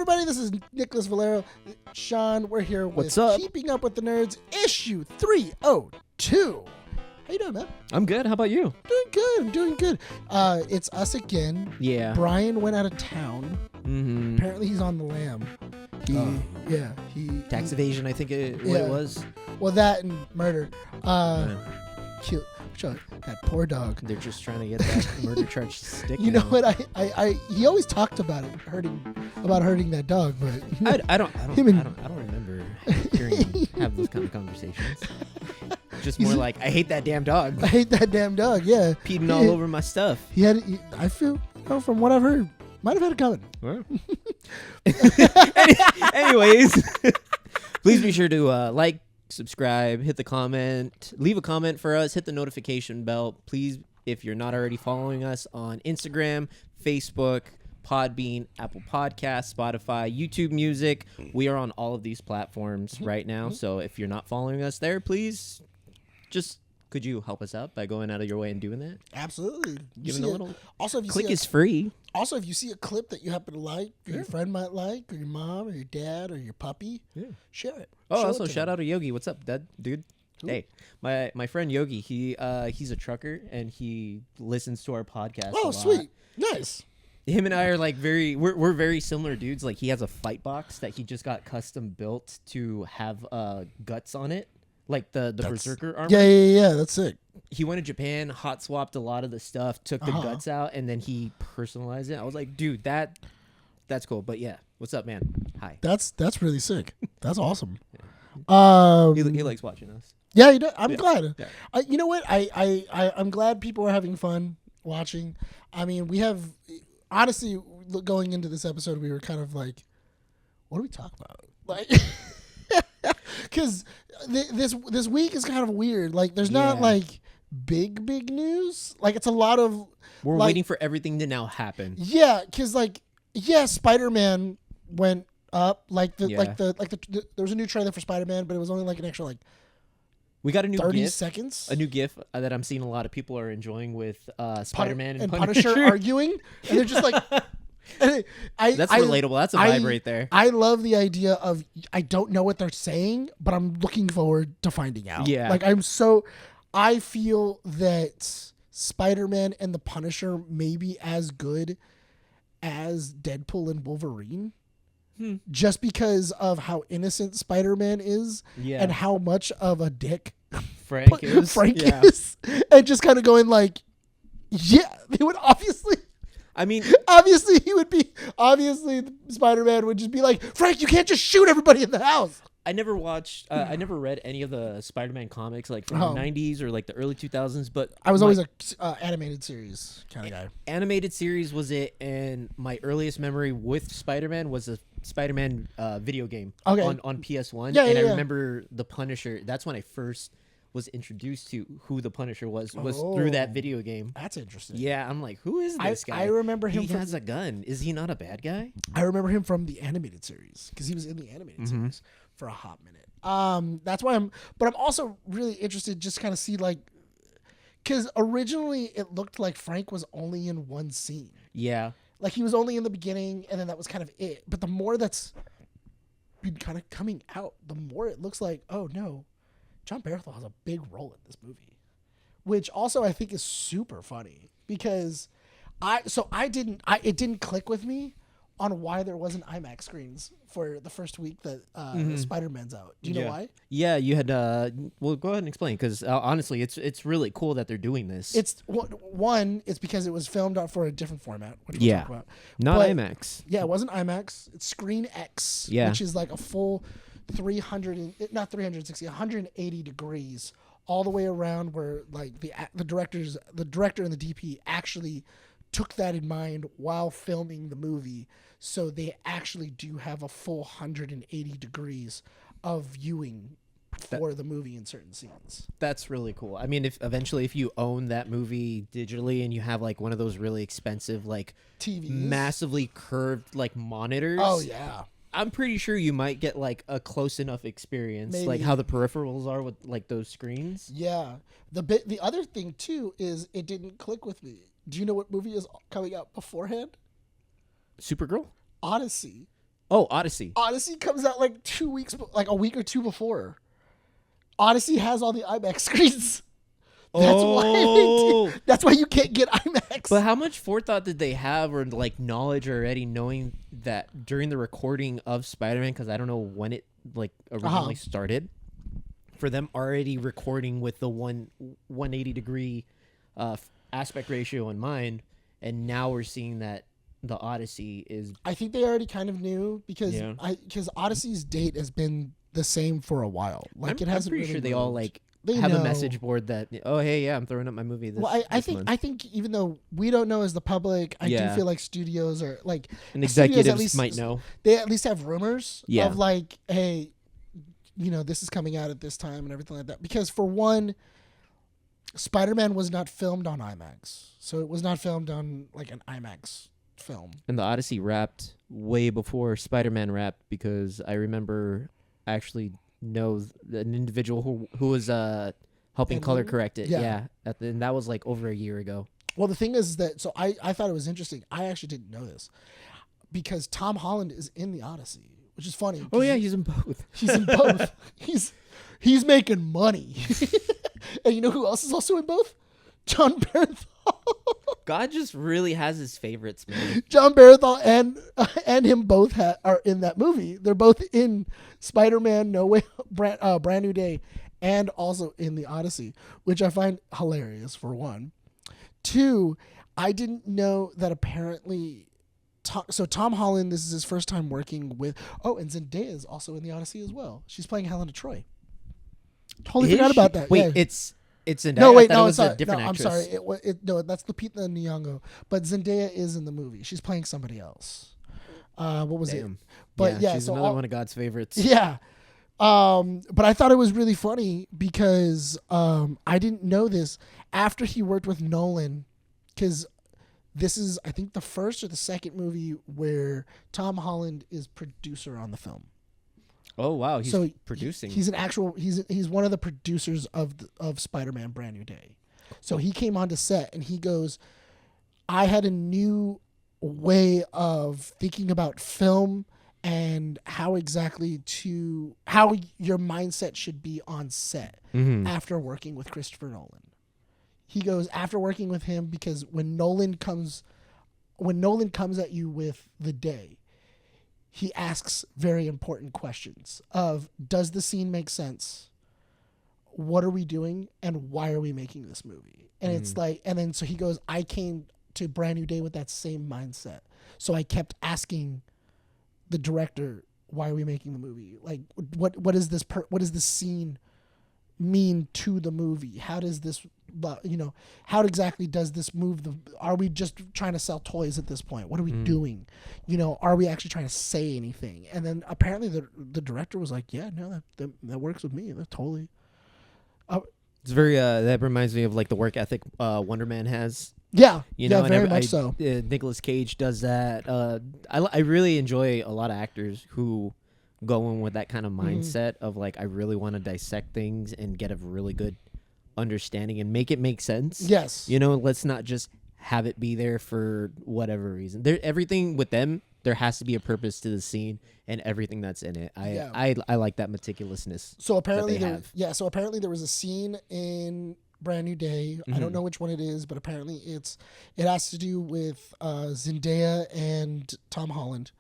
everybody. This is Nicholas Valero. Sean, we're here with What's up? Keeping Up with the Nerds, issue 302. How you doing, man? I'm good. How about you? I'm doing good. It's us again. Yeah. Bryan went out of town. Mm-hmm. Apparently he's on the lam. He Tax evasion, I think what Yeah. it was. Well, that and murder. Yeah. Cute. Sean, that poor dog. They're just trying to get that murder charge stick. You know now. what? I he always talked about it, hurting that dog, but I don't remember hearing him have those kind of conversations. Just more like, I hate that damn dog. I hate that damn dog. Yeah, Peeding all over my stuff. I feel, from what I've heard, might have had it coming. Well. Anyways, please be sure to like, subscribe, hit the comment, leave a comment for us, hit the notification bell. Please, if you're not already following us on Instagram, Facebook, Podbean, Apple Podcasts, Spotify, YouTube Music, we are on all of these platforms right now. So if you're not following us there, please just could you help us out by going out of your way and doing that? Absolutely. Giving a little Also, if you click see is free. Also, if you see a clip that you happen to like, or your friend might like, or your mom, or your dad, or your puppy, share it. Oh, Show also it to shout them. out to Yogi. What's up, dude? Who? Hey, my friend Yogi. He's a trucker and he listens to our podcast. Oh, a lot. sweet, nice. Him and I are like we're very similar dudes. Like he has a fight box that he just got custom built to have guts on it, like the berserker armor. Yeah. That's sick. He went to Japan, hot swapped a lot of the stuff, took the guts out, and then he personalized it. I was like, dude, that's cool. But yeah, what's up, man? Hi. That's really sick. That's awesome. He likes watching us. Yeah, you know, I'm glad. Yeah. You know what? I'm glad people are having fun watching. I mean, we have honestly going into this episode, we were kind of like, what do we talk about? Like, because this week is kind of weird. Like, there's not like big news. Like, it's a lot of We're like, waiting for everything to now happen. Yeah, because Spider-Man went up. Like there was a new trailer for Spider-Man, but it was only like an extra like We got a new 30 GIF, seconds. a new GIF that I'm seeing a lot of people are enjoying with Spider-Man and Punisher arguing, and they're just like, That's relatable. That's a vibe right there. I love the idea of I don't know what they're saying, but I'm looking forward to finding out. Yeah. Like I feel that Spider-Man and the Punisher may be as good as Deadpool and Wolverine. Just because of how innocent Spider-Man is and how much of a dick Frank is. is. And just kind of going like, yeah, they would obviously... I mean... Obviously Spider-Man would just be like, Frank, you can't just shoot everybody in the house. I never watched... I never read any of the Spider-Man comics like from the 90s or like the early 2000s, but... I was always a animated series kind of guy. Animated series was it, and my earliest memory with Spider-Man was a Spider-Man video game on PS1. Yeah, I yeah. remember the Punisher. That's when I first was introduced to who the Punisher was through that video game. That's interesting. Yeah, I'm like, who is this guy? I remember him. He has a gun. Is he not a bad guy? I remember him from the animated series because he was in the animated series for a hot minute. That's why I'm also really interested just kind of see like, because originally it looked like Frank was only in one scene. Yeah. Like he was only in the beginning and then that was kind of it. But the more that's been kind of coming out, the more it looks like, oh no, John Barathol has a big role in this movie, which also I think is super funny because it didn't click with me on why there wasn't IMAX screens for the first week that Spider-Man's out. Do you know why? Yeah, you had. Well, go ahead and explain because honestly, it's really cool that they're doing this. It's because it was filmed out for a different format, which we'll talk about. Not IMAX. Yeah, it wasn't IMAX. It's Screen X, which is like a full 180 degrees all the way around, where like the director and the DP actually took that in mind while filming the movie, so they actually do have a full 180 degrees of viewing for the movie in certain scenes. That's really cool. I mean, if you own that movie digitally and you have like one of those really expensive like TVs, massively curved like monitors. Oh yeah. I'm pretty sure you might get like a close enough experience, Maybe. like how the peripherals are with like those screens. Yeah. The other thing too is it didn't click with me. Do you know what movie is coming out beforehand? Supergirl? Odyssey. Oh, Odyssey. Odyssey comes out like 2 weeks, like a week or two before. Odyssey has all the IMAX screens. Oh. That's why you can't get IMAX. But how much forethought did they have, or like knowledge already, knowing that during the recording of Spider-Man, because I don't know when it like originally started, for them already recording with the 180 degree aspect ratio in mind, and now we're seeing that the Odyssey is. I think they already kind of knew because Odyssey's date has been the same for a while. Like I'm pretty really sure moved. they all like They have know. a message board that I'm throwing up my movie this. Well, I month. think even though we don't know as the public, I do feel like studios are like and executives at least, might know. They at least have rumors Yeah. of like, hey, this is coming out at this time and everything like that. Because for one, Spider-Man was not filmed on IMAX, so it was not filmed on like an IMAX film. And the Odyssey wrapped way before Spider-Man wrapped, because I remember actually know an individual who was helping color correct it. Yeah. And that was like over a year ago. Well, the thing is that, so I thought it was interesting. I actually didn't know this because Tom Holland is in the Odyssey, which is funny. Oh yeah, he's in both. He's in both. He's making money. And you know who else is also in both? John Bernthal. God just really has his favorites, man. John Bernthal and him both are in that movie. They're both in Spider-Man No Way Brand New Day, and also in the Odyssey, which I find hilarious for one. Two, I didn't know that apparently. So Tom Holland, this is his first time working with. Oh, and Zendaya is also in the Odyssey as well. She's playing Helena Troy. Totally forgot about that. Wait, yeah. it's Zendaya. No, wait, no, it was it's not. a different No, I'm actress. sorry. No, that's Lupita Nyong'o. But Zendaya is in the movie. She's playing somebody else. What was it? But yeah, she's so another one of God's favorites. Yeah. But I thought it was really funny because I didn't know this after he worked with Nolan, because this is, I think, the first or the second movie where Tom Holland is producer on the film. Oh wow, he's so producing. He's one of the producers of Spider-Man Brand New Day. So he came onto set and he goes, I had a new way of thinking about film and how your mindset should be on set after working with Christopher Nolan. He goes, after working with him, because when Nolan comes at you with The Day, he asks very important questions of, does the scene make sense? What are we doing? And why are we making this movie? And it's like, and then so he goes, I came to Brand New Day with that same mindset. So I kept asking the director, why are we making the movie? Like, what is this what does this scene mean to the movie? How does this, how exactly does this move are we just trying to sell toys at this point? What are we doing? Are we actually trying to say anything? And then apparently the director was like, yeah, no, that works with me. That totally. It's very that reminds me of like the work ethic Wonder Man has. Yeah, very much so. Nicolas Cage does that. I really enjoy a lot of actors who go in with that kind of mindset of like, I really want to dissect things and get a really good understanding and make it make sense. Yes. Let's not just have it be there for whatever reason. Everything with them, there has to be a purpose to the scene and everything that's in it. I like that meticulousness. So apparently there was a scene in Brand New Day. I don't know which one it is, but apparently it has to do with Zendaya and Tom Holland,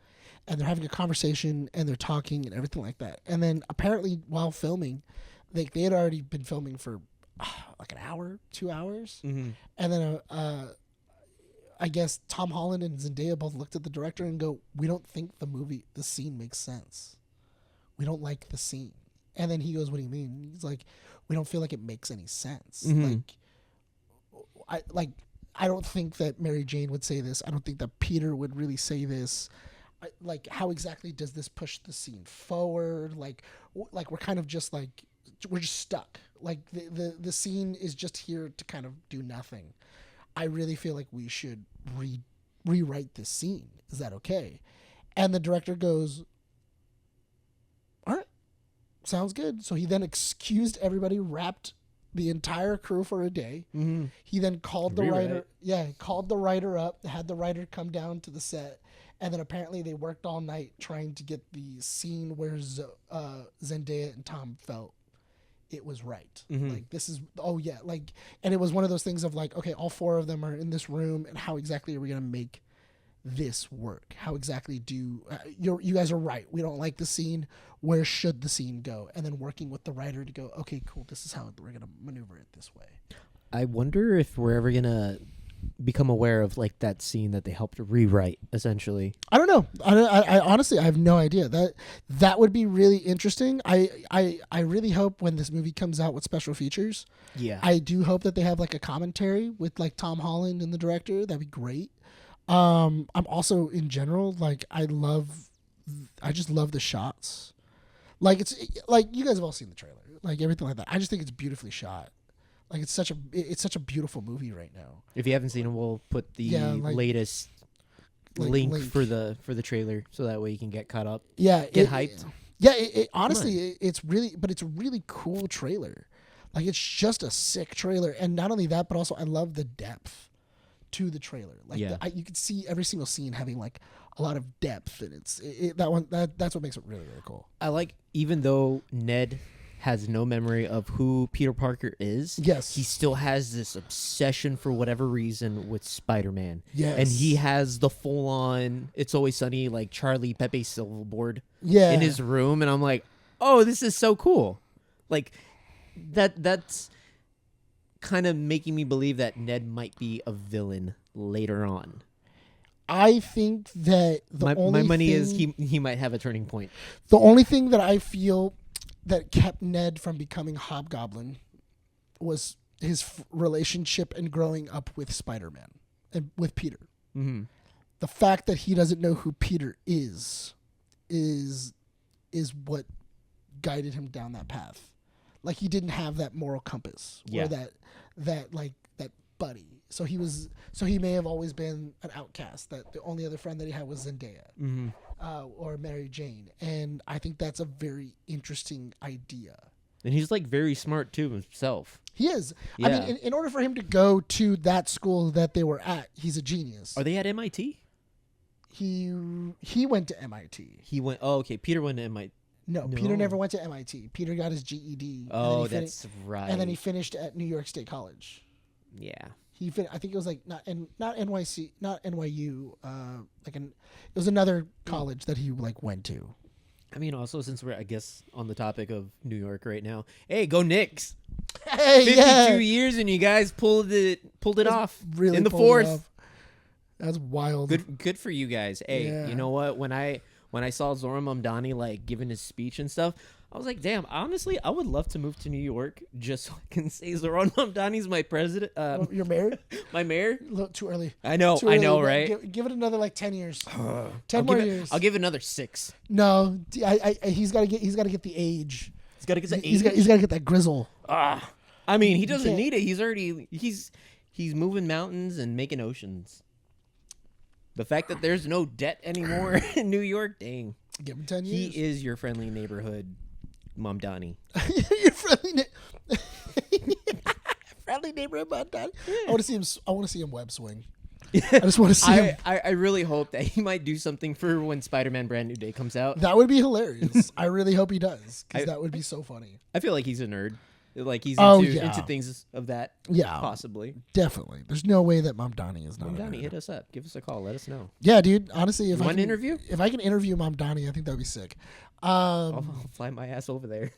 and they're having a conversation and they're talking and everything like that. And then apparently while filming, they had already been filming for like an hour, 2 hours, and then I guess Tom Holland and Zendaya both looked at the director and go, we don't think the scene makes sense. We don't like the scene. And then he goes, what do you mean? He's like, we don't feel like it makes any sense. I don't think that Mary Jane would say this. I don't think that Peter would really say this. Like, how exactly does this push the scene forward? Like we're kind of just like, we're just stuck. Like the scene is just here to kind of do nothing. I really feel like we should rewrite this scene. Is that okay? And the director goes, all right, sounds good. So he then excused everybody, wrapped the entire crew for a day. He then called the writer. Yeah, called the writer up, had the writer come down to the set, And then apparently they worked all night trying to get the scene where Zendaya and Tom felt it was right. Like, this is, oh yeah, like, and it was one of those things of like, okay, all four of them are in this room, and how exactly are we going to make this work? How exactly do you guys are right, we don't like the scene, where should the scene go? And then working with the writer to go, okay, cool, this is how we're going to maneuver it this way. I wonder if we're ever gonna become aware of like that scene that they helped rewrite, essentially. I don't know. I honestly, I have no idea. That would be really interesting. I really hope when this movie comes out with special features, Yeah. I do hope that they have like a commentary with like Tom Holland and the director. That'd be great. I'm also in general, like, I just love the shots. Like, it's like, you guys have all seen the trailer, like everything like that. I just think it's beautifully shot. Like, it's such a beautiful movie right now. If you haven't seen it, we'll put the latest link for the trailer, so that way you can get caught up. Yeah, get hyped. Yeah, honestly, it's a really cool trailer. Like, it's just a sick trailer, and not only that, but also I love the depth to the trailer. Like, you can see every single scene having like a lot of depth, and that's what makes it really, really cool. I like, even though Ned has no memory of who Peter Parker is, yes, he still has this obsession for whatever reason with Spider-Man. Yes. And he has the full-on It's Always Sunny, like Charlie Pepe Silverboard in his room, and I'm like, oh, this is so cool. Like, that's kind of making me believe that Ned might be a villain later on. I think that my money is he might have a turning point. The only thing that I feel that kept Ned from becoming Hobgoblin was his relationship and growing up with Spider-Man and with Peter. Mm-hmm. The fact that he doesn't know who Peter is what guided him down that path. Like, he didn't have that moral compass or that buddy. So he may have always been an outcast, that the only other friend that he had was Zendaya. Mm-hmm. Or Mary Jane. And I think that's a very interesting idea. And he's like very smart too himself. He is. Yeah. I mean, in order for him to go to that school that they were at, he's a genius. Are they at MIT? He went to MIT. He went. Oh, okay. Peter went to MIT. No, Peter never went to MIT. Peter got his GED. Oh, that's right. And then he finished at New York State College. Yeah. I think it was like not NYC, not NYU. It was another college that he like went to. I mean, also, since we're, I guess, on the topic of New York right now, hey, go Knicks! Hey, 52 years and you guys pulled it off really in the fourth. That's wild. Good for you guys. Hey, you know what? When I saw Zoran Mamdani like giving his speech and stuff, I was like, damn, honestly, I would love to move to New York just so I can say Zoran Mamdani's my president. Your mayor? My mayor? A little too early. I know, right? Give it another like 10 years. 10 more years. I'll give it another 6. No, he's got to get the age. He's got to get the age. He's got to get that grizzle. I mean, he doesn't need it. He's moving mountains and making oceans. The fact that there's no debt anymore in New York, dang. Give him 10 years. He is your friendly neighborhood Mamdani. Your friendly neighborhood Mamdani. Yeah. I want to see him web swing. I just want to see him. I really hope that he might do something for when Spider-Man Brand New Day comes out. That would be hilarious. I really hope he does, because that would be so funny. I feel like he's a nerd. Like, he's into things of that. Yeah. Possibly. Definitely. There's no way that Mamdani is not Mamdani, hit us up. Give us a call. Let us know. Yeah, dude. Honestly, if I can interview? If I can interview Mamdani, I think that would be sick. I'll fly my ass over there.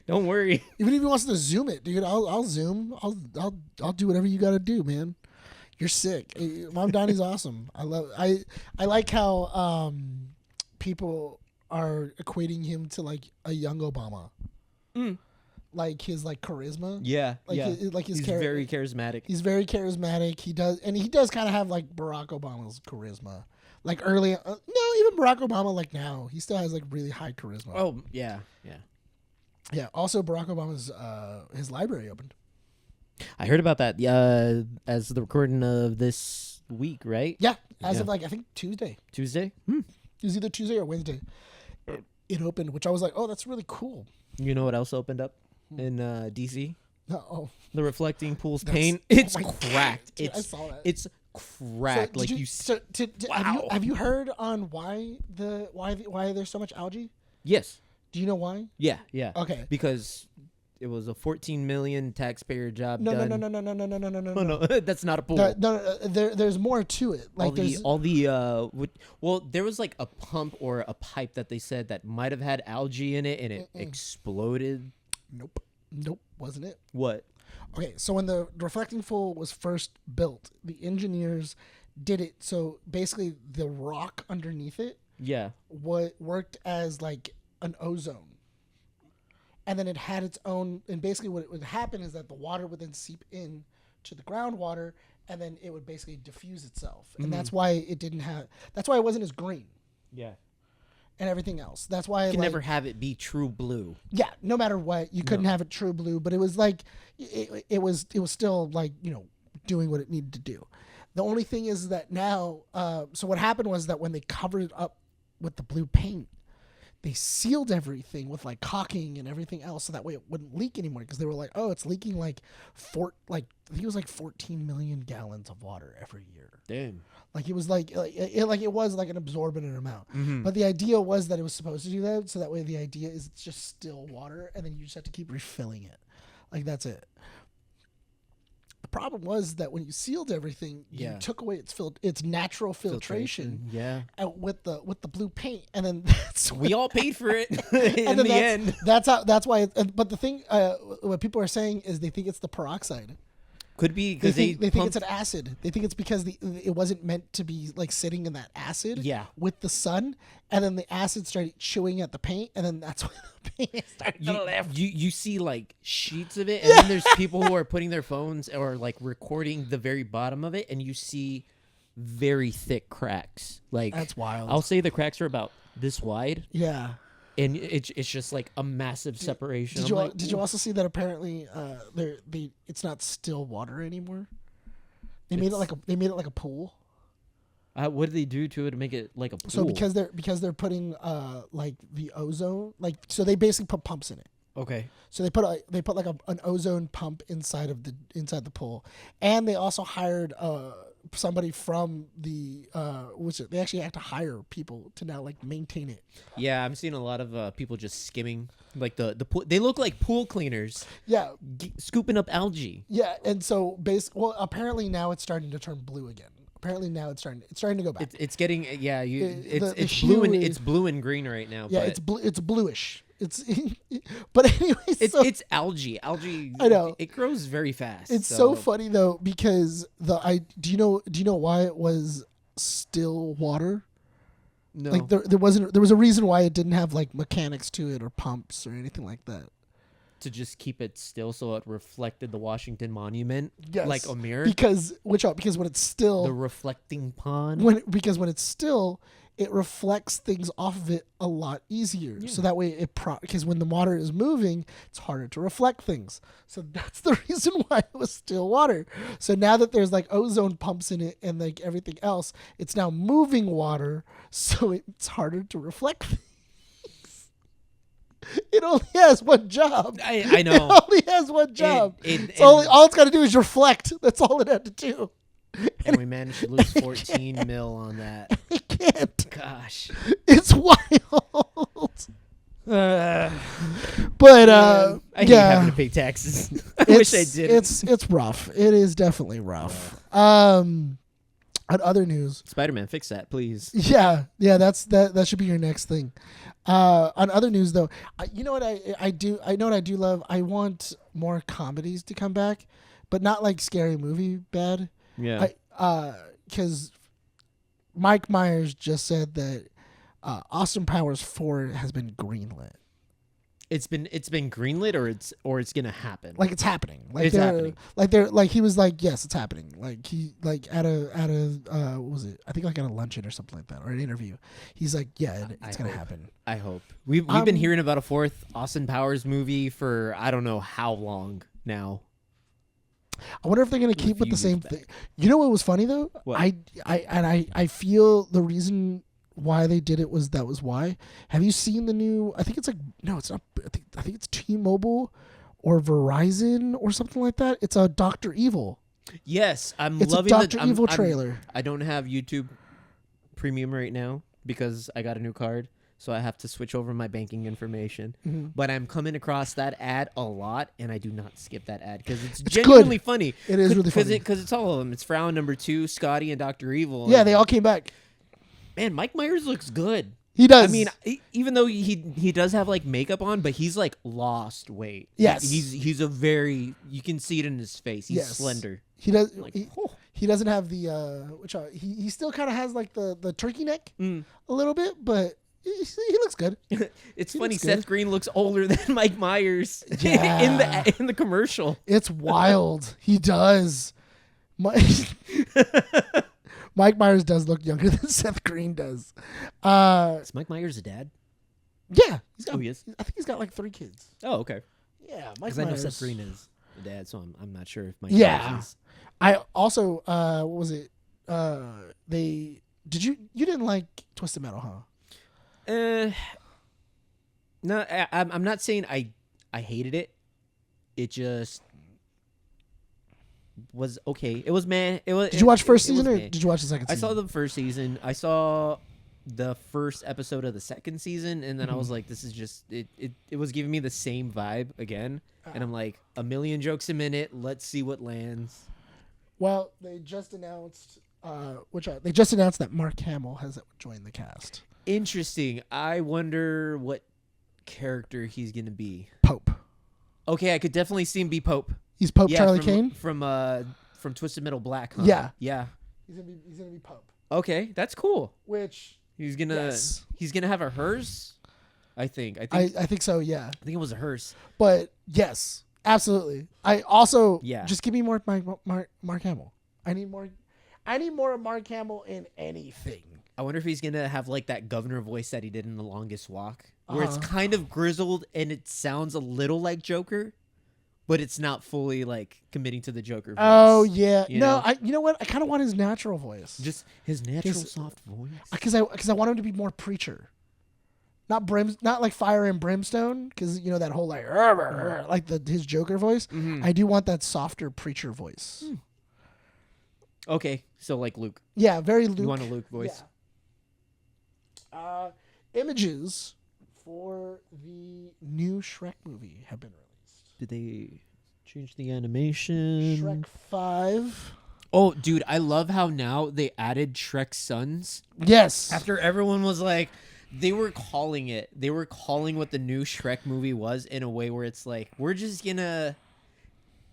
Don't worry. Even if he wants to Zoom it, dude, I'll Zoom. I'll do whatever you got to do, man. You're sick. Mamdani's awesome. I like how people are equating him to like a young Obama. Like his like charisma. Yeah. He's very charismatic. He's very charismatic. He does kind of have like Barack Obama's charisma. Like early, no, even Barack Obama, like now, he still has like really high charisma. Oh yeah. Yeah. Also, Barack Obama's his library opened. I heard about that. As the recording of this week, right? Yeah, as of like I think Tuesday. Tuesday. It was either Tuesday or Wednesday. It opened, which I was like, oh, that's really cool. You know what else opened up in DC? Oh, the reflecting pools paint. It's cracked. Dude, I saw that. It's cracked. So like did you. Wow. Have you heard on why there's so much algae? Yes. Do you know why? Yeah. Yeah. Okay. Because it was a 14 million taxpayer job No, done. no. Oh, no, that's not a pool. There's more to it. Like well, there was like a pump or a pipe that they said that might have had algae in it, and it exploded. Nope, wasn't it? What? Okay, so when the reflecting pool was first built, the engineers did it so basically the rock underneath it, worked as like an ozone. And then it had its own, and basically what would happen is that the water would then seep in to the groundwater, and then it would basically diffuse itself. And that's why that's why it wasn't as green. Yeah. And everything else. That's why you can never have it be true blue. Yeah, no matter what, you couldn't have it true blue, but it was like, it was still like, doing what it needed to do. The only thing is that now, so what happened was that when they covered it up with the blue paint, they sealed everything with like caulking and everything else, so that way it wouldn't leak anymore. Because they were like, oh, it's leaking I think it was like 14 million gallons of water every year. Damn. Like it was it was like an absorbent amount. Mm-hmm. But the idea was that it was supposed to do that, so that way the idea is it's just still water, and then you just have to keep refilling it. Like that's it. The problem was that when you sealed everything, you took away its natural filtration. Yeah. With the blue paint, and then we all paid for it in the end. That's why. But the thing, what people are saying is they think it's the peroxide. Could be because they think it's an acid. They think it's because it wasn't meant to be like sitting in that acid. Yeah. With the sun, and then the acid started chewing at the paint, and then that's when the paint started to lift. You see like sheets of it, and then there's people who are putting their phones or like recording the very bottom of it, and you see very thick cracks. Like that's wild. I'll say the cracks are about this wide. Yeah. And it's just like a massive separation. Did you also see that apparently it's not still water anymore? They made it like a pool. What did they do to it to make it like a pool? So because they're putting like the ozone, like, so they basically put pumps in it. Okay. So they put like an ozone pump inside the pool, and they also hired somebody from the they actually have to hire people to now like maintain it. Yeah, I'm seeing a lot of people just skimming like the pool. They look like pool cleaners. Yeah, scooping up algae. Yeah, and so apparently now it's starting to turn blue again. Apparently now it's starting to go back. It's getting it's blue and it's blue and green right now. Yeah, but it's bluish. But anyways, it's algae. Algae. I know it grows very fast. It's so funny though, because do you know why it was still water? No, like there was a reason why it didn't have like mechanics to it or pumps or anything like that. To just keep it still so it reflected the Washington Monument, yes, like a mirror. Because when it's still the reflecting pond. When it's still, it reflects things off of it a lot easier. Yeah. So that way because when the water is moving, it's harder to reflect things. So that's the reason why it was still water. So now that there's like ozone pumps in it and like everything else, it's now moving water, so it's harder to reflect things. It only has one job. I know. It only has one job. All it's got to do is reflect. That's all it had to do. And we managed to lose 14 mil on that. I can't. Gosh. It's wild. But I hate having to pay taxes. I wish I did. It's rough. It is definitely rough. On other news, Spider-Man, fix that, please. Yeah. That should be your next thing. On other news, though, you know what I do? I know what I do love. I want more comedies to come back, but not like Scary Movie bad. Yeah. Because Mike Myers just said that Austin Powers 4 has been greenlit. It's been greenlit, or it's gonna happen. Like it's happening. Like it's happening. Like he was like, yes, it's happening. Like he like at a what was it? I think like at a luncheon or something like that, or an interview. He's like, yeah, it's gonna happen. I hope. We've been hearing about a fourth Austin Powers movie for I don't know how long now. I wonder if they're gonna keep with the same thing. You know what was funny though? What? I feel the reason why they did it was why. Have you seen the new? I think it's like no, it's not. I think it's T-Mobile or Verizon or something like that. It's a Dr. Evil. Yes, I'm It's loving a Doctor the Evil trailer. I don't have YouTube Premium right now because I got a new card, so I have to switch over my banking information. Mm-hmm. But I'm coming across that ad a lot, and I do not skip that ad because it's It's genuinely good. funny. It is really funny. Because it's all of them. It's Frown number 2, Scotty, and Dr. Evil. Yeah, and, they all came back. man, Mike Myers looks good. He does. I mean, even though he does have like makeup on, but he's like lost weight. Yes. He's a very, you can see it in his face. He's slender. He does. Like, he doesn't have the he still kind of has like the turkey neck a little bit, but he looks good. It's He funny. looks Seth good. Green looks older than Mike Myers Yeah. in the commercial. It's wild. He does. Mike Myers does look younger than Seth Green does. Is Mike Myers a dad? Yeah, he's got. Oh, he is? I think he's got like 3 kids. Oh, okay. Yeah, Mike Because I know Myers. Seth Green is a dad, so I'm not sure if Mike Yeah. Myers is. I also what was it? They you didn't like Twisted Metal, huh? No, I'm not saying I hated it. It just was okay. It was meh. Did you watch first season or meh. did you watch the second I season? saw the first season. I saw the first episode of the second season, and then I was like, this is just it was giving me the same vibe again. And I'm like, a million jokes a minute. Let's see what lands. Well, they just announced that Mark Hamill has joined the cast. Interesting. I wonder what character he's gonna be. Pope. Okay, I could definitely see him be Pope. He's Pope Yeah, Charlie from, Kane. From Twisted Metal Black. Huh? Yeah. Yeah. He's gonna be Pope. Okay, that's cool. Which He's gonna Yes. he's gonna have a hearse. I think. I think so. Yeah. I think it was a hearse. But yes, absolutely. I also Yeah. just give me more Mark Hamill. I need more of Mark Hamill in anything. I wonder if he's gonna have like that governor voice that he did in The Longest Walk, where it's Uh-huh. kind of grizzled and it sounds a little like Joker, but it's not fully like committing to the Joker voice. Oh yeah. You No, know? you know what? I kind of want his natural voice. Just his natural His- soft voice. Because I want him to be more preacher, not like fire and brimstone. Because you know that whole like like his Joker voice. Mhm. I do want that softer preacher voice. Okay, so like Luke. Yeah, very Luke. You want a Luke voice? Yeah. Images for the new Shrek movie have been released. Did they change the animation? Shrek 5. Oh, dude, I love how now they added Shrek's sons. Yes. After everyone was like, they were calling what the new Shrek movie was in a way where it's like, we're just gonna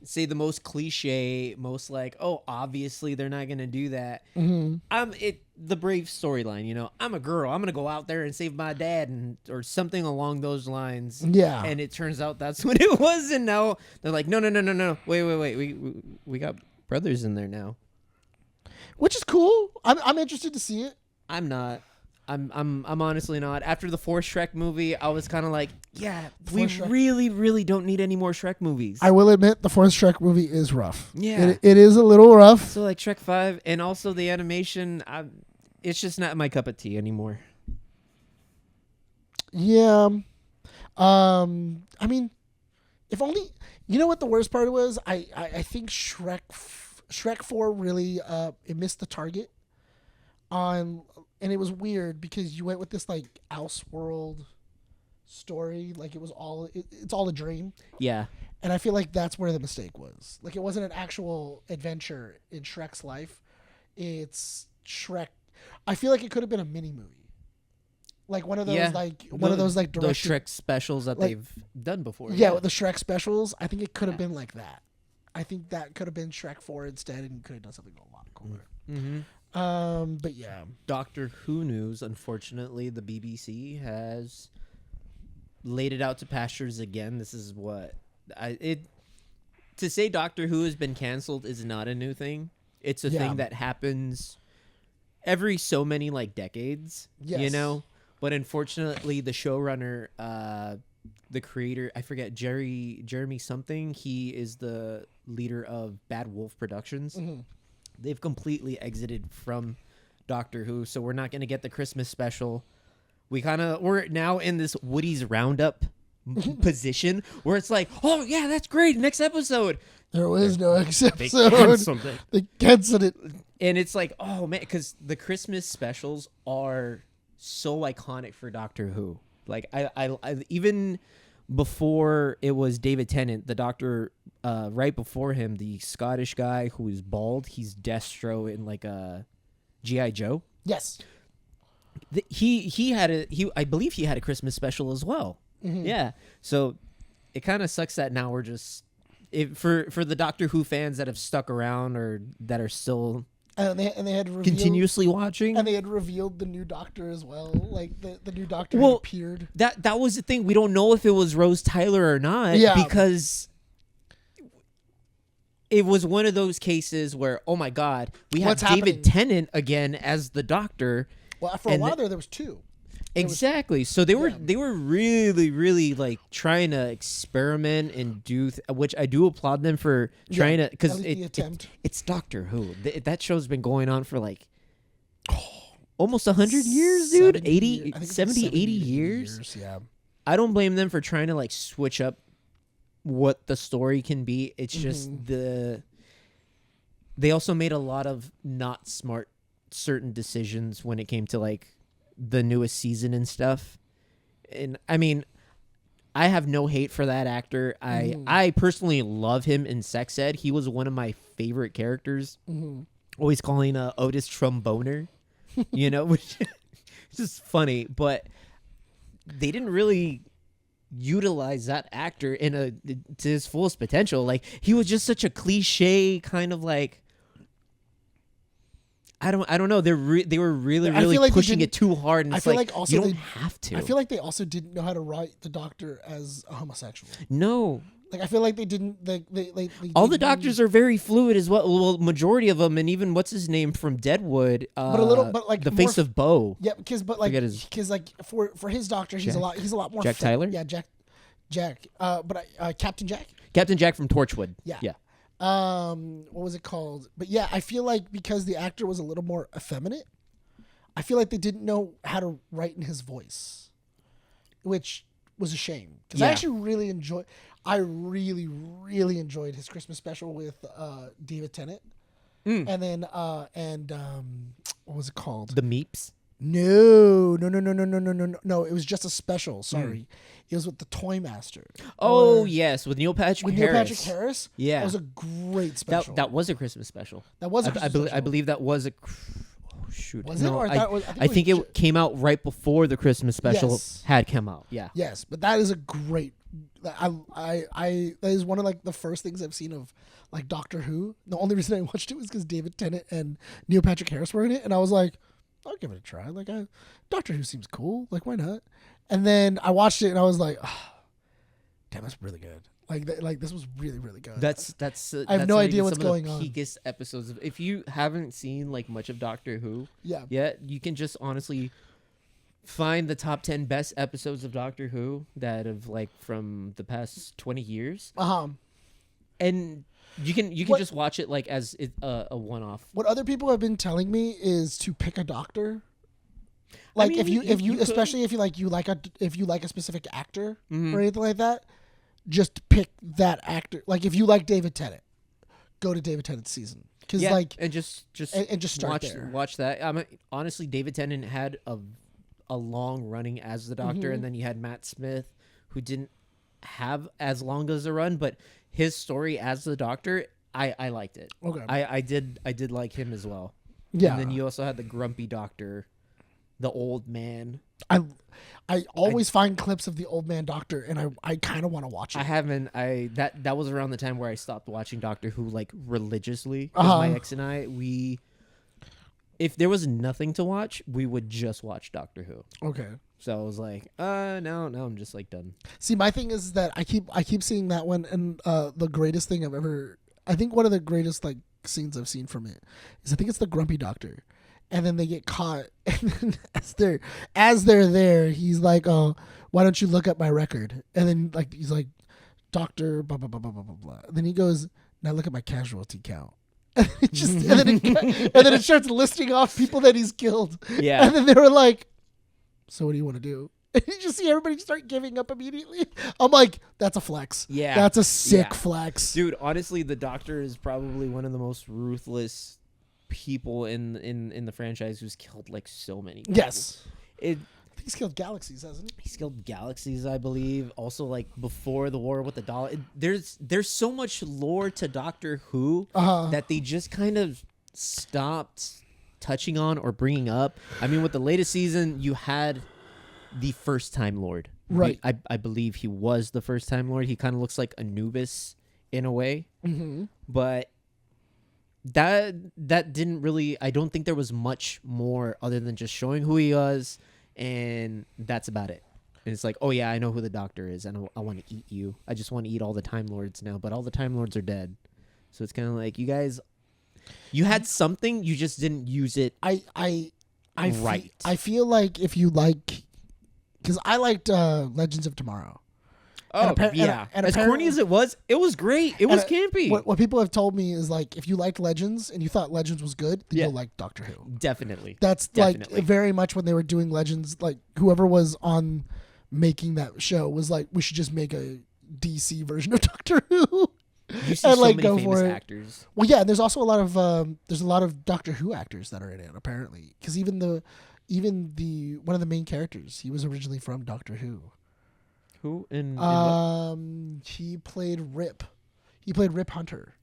say the most cliche, most like, oh, obviously they're not gonna do that. The brave storyline, you know, I'm a girl, I'm gonna go out there and save my dad, and or something along those lines. Yeah. And it turns out that's what it was, and now they're like, no, wait, we got brothers in there now. Which is cool. I'm interested to see it. I'm not. I'm honestly not. After the fourth Shrek movie, I was kind of like, yeah, we Fourth Shrek- really don't need any more Shrek movies. I will admit the fourth Shrek movie is rough. Yeah. It is a little rough. So like Shrek 5 and also the animation, it's just not my cup of tea anymore. Yeah. I mean, if only, you know what the worst part was? I think Shrek 4 really it missed the target on, and it was weird because you went with this like Elseworld story, like it's all a dream. Yeah. And I feel like that's where the mistake was. Like it wasn't an actual adventure in Shrek's life. It's Shrek. I feel like it could have been a mini movie. Like one of those Those directed, Shrek specials that like- they've done before. yeah, with the Shrek specials. I think it could have been like that. I think that could have been Shrek 4 instead, and you could have done something a lot cooler. Mm-hmm. But yeah. Doctor Who news. Unfortunately, the BBC has laid it out to pastures again. This is what to say Doctor Who has been canceled is not a new thing. It's a thing that happens every so many like decades. You Yes. know, but unfortunately, the showrunner, the creator, I forget, Jeremy something. He is the leader of Bad Wolf Productions. Mm-hmm. They've completely exited from Doctor Who, so we're not going to get the Christmas special. We're now in this Woody's Roundup position where it's like, oh yeah, that's great, next episode. There was no X They episode. canceled it. They canceled it. And it's like, oh man, because the Christmas specials are so iconic for Doctor Who. Like I even before it was David Tennant, the Doctor, right before him, the Scottish guy who is bald, he's Destro in like a G.I. Joe. Yes. I believe he had a Christmas special as well. Mm-hmm. Yeah. So it kind of sucks that now we're just for the Doctor Who fans that have stuck around or that are still and they had revealed, continuously watching. And they had revealed the new Doctor as well. Like the new Doctor had appeared. That was the thing. We don't know if it was Rose Tyler or not. Yeah. Because it was one of those cases where, oh my God, we have David Tennant again as the Doctor. Well, for a while there was two. Exactly. So they were really, really like trying to experiment and do, which I do applaud them for trying to, because it's Doctor Who. That show's been going on for like almost 100 years, dude. 70, 80 years. Yeah. I don't blame them for trying to like switch up what the story can be. It's just they also made a lot of not smart certain decisions when it came to like the newest season and stuff. And I mean, I have no hate for that actor. I personally love him in Sex Ed. He was one of my favorite characters. Always calling Otis Tromboner, you know, which is just funny. But they didn't really utilize that actor to his fullest potential. Like, he was just such a cliche kind of like, I don't know. They were really like pushing it too hard, and it's like also you don't have to. I feel like they also didn't know how to write the Doctor as a homosexual. No, like I feel like they didn't. They all the Doctors are very fluid as well. Well, majority of them, and even what's his name from Deadwood, but like the face of Bo. Yeah, because for his Doctor, he's a lot more. Jack Tyler. Yeah, Jack. But Captain Jack. Captain Jack from Torchwood. Yeah. Yeah. What was it called? But yeah, I feel like because the actor was a little more effeminate, I feel like they didn't know how to write in his voice, which was a shame. Because I actually really enjoyed his Christmas special with David Tennant. And then what was it called? The Meeps. No. It was just a special. Sorry, it was with the Toy Master. Oh yes, with Neil Patrick Harris. Neil Patrick Harris. Yeah, that was a great special. That was a Christmas special. That was. I believe that was a. Oh shoot! Was it? Or I think it came out right before the Christmas special had come out. Yeah. Yes, but that is a great. That is one of like the first things I've seen of like Doctor Who. The only reason I watched it was because David Tennant and Neil Patrick Harris were in it, and I was like, I'll give it a try. Like, Doctor Who seems cool. Like, why not? And then I watched it and I was like, oh, damn, that's really good. Like this was really, really good. That's. I have no idea what's going on. Peakest episodes of. If you haven't seen like much of Doctor Who, yet you can just honestly find the top 10 best episodes of Doctor Who that have like from the past 20 years. And you can just watch it like as a one-off. What other people have been telling me is to pick a doctor. Like, I mean, if you especially if you like a specific actor or anything like that, just pick that actor. Like, if you like David Tennant, go to David Tennant's season. And just start there. Watch that. I mean, honestly, David Tennant had a long running as the Doctor, and then you had Matt Smith, who didn't have as long as a run, but his story as the Doctor, I liked it. Okay, I did like him as well. Yeah, and then you also had the grumpy Doctor, the old man. I always find clips of the old man Doctor, and I kind of want to watch it. I haven't. That was around the time where I stopped watching Doctor Who like religiously. My ex and I, if there was nothing to watch, we would just watch Doctor Who. Okay. So I was like, now I'm just like done. See, my thing is that I keep seeing that one, and the greatest thing I think one of the greatest like scenes I've seen from it is I think it's the grumpy Doctor, and then they get caught, and then as they're there, he's like, oh, why don't you look up my record? And then like he's like, Doctor blah blah blah blah blah blah blah. And then he goes, now look at my casualty count. And then it starts listing off people that he's killed. Yeah. And then they were like, so what do you want to do? And you just see everybody start giving up immediately. I'm like, that's a flex. Yeah. That's a sick Yeah. flex. Dude, honestly, the Doctor is probably one of the most ruthless people in the franchise who's killed like so many people. Yes. I I think he's killed galaxies, hasn't he? He's killed galaxies, I believe. Also, like before the war with the dollar, there's so much lore to Doctor Who that they just kind of stopped touching on or bringing up. I mean, with the latest season, you had the first Time Lord, right? I believe he was the first Time Lord. He kind of looks like Anubis in a way, but that didn't really. I don't think there was much more other than just showing who he was. And that's about it. And it's like, oh yeah, I know who the Doctor is, and I want to eat you. I just want to eat all the Time Lords now, but all the Time Lords are dead. So it's kind of like, you guys, you had something, you just didn't use it. I feel like if you like, because I liked Legends of Tomorrow. Oh, yeah. And as corny as it was great. It was campy. What people have told me is like, if you liked Legends and you thought Legends was good, then you'll like Doctor Who. Definitely. That's like very much when they were doing Legends, like whoever was on making that show was like, we should just make a DC version of Doctor Who. You see and so like many go famous for it. Actors. Well, yeah, there's also a lot of Doctor Who actors that are in it apparently, because even the one of the main characters, he was originally from Doctor Who. Who in he played Rip. He played Rip Hunter.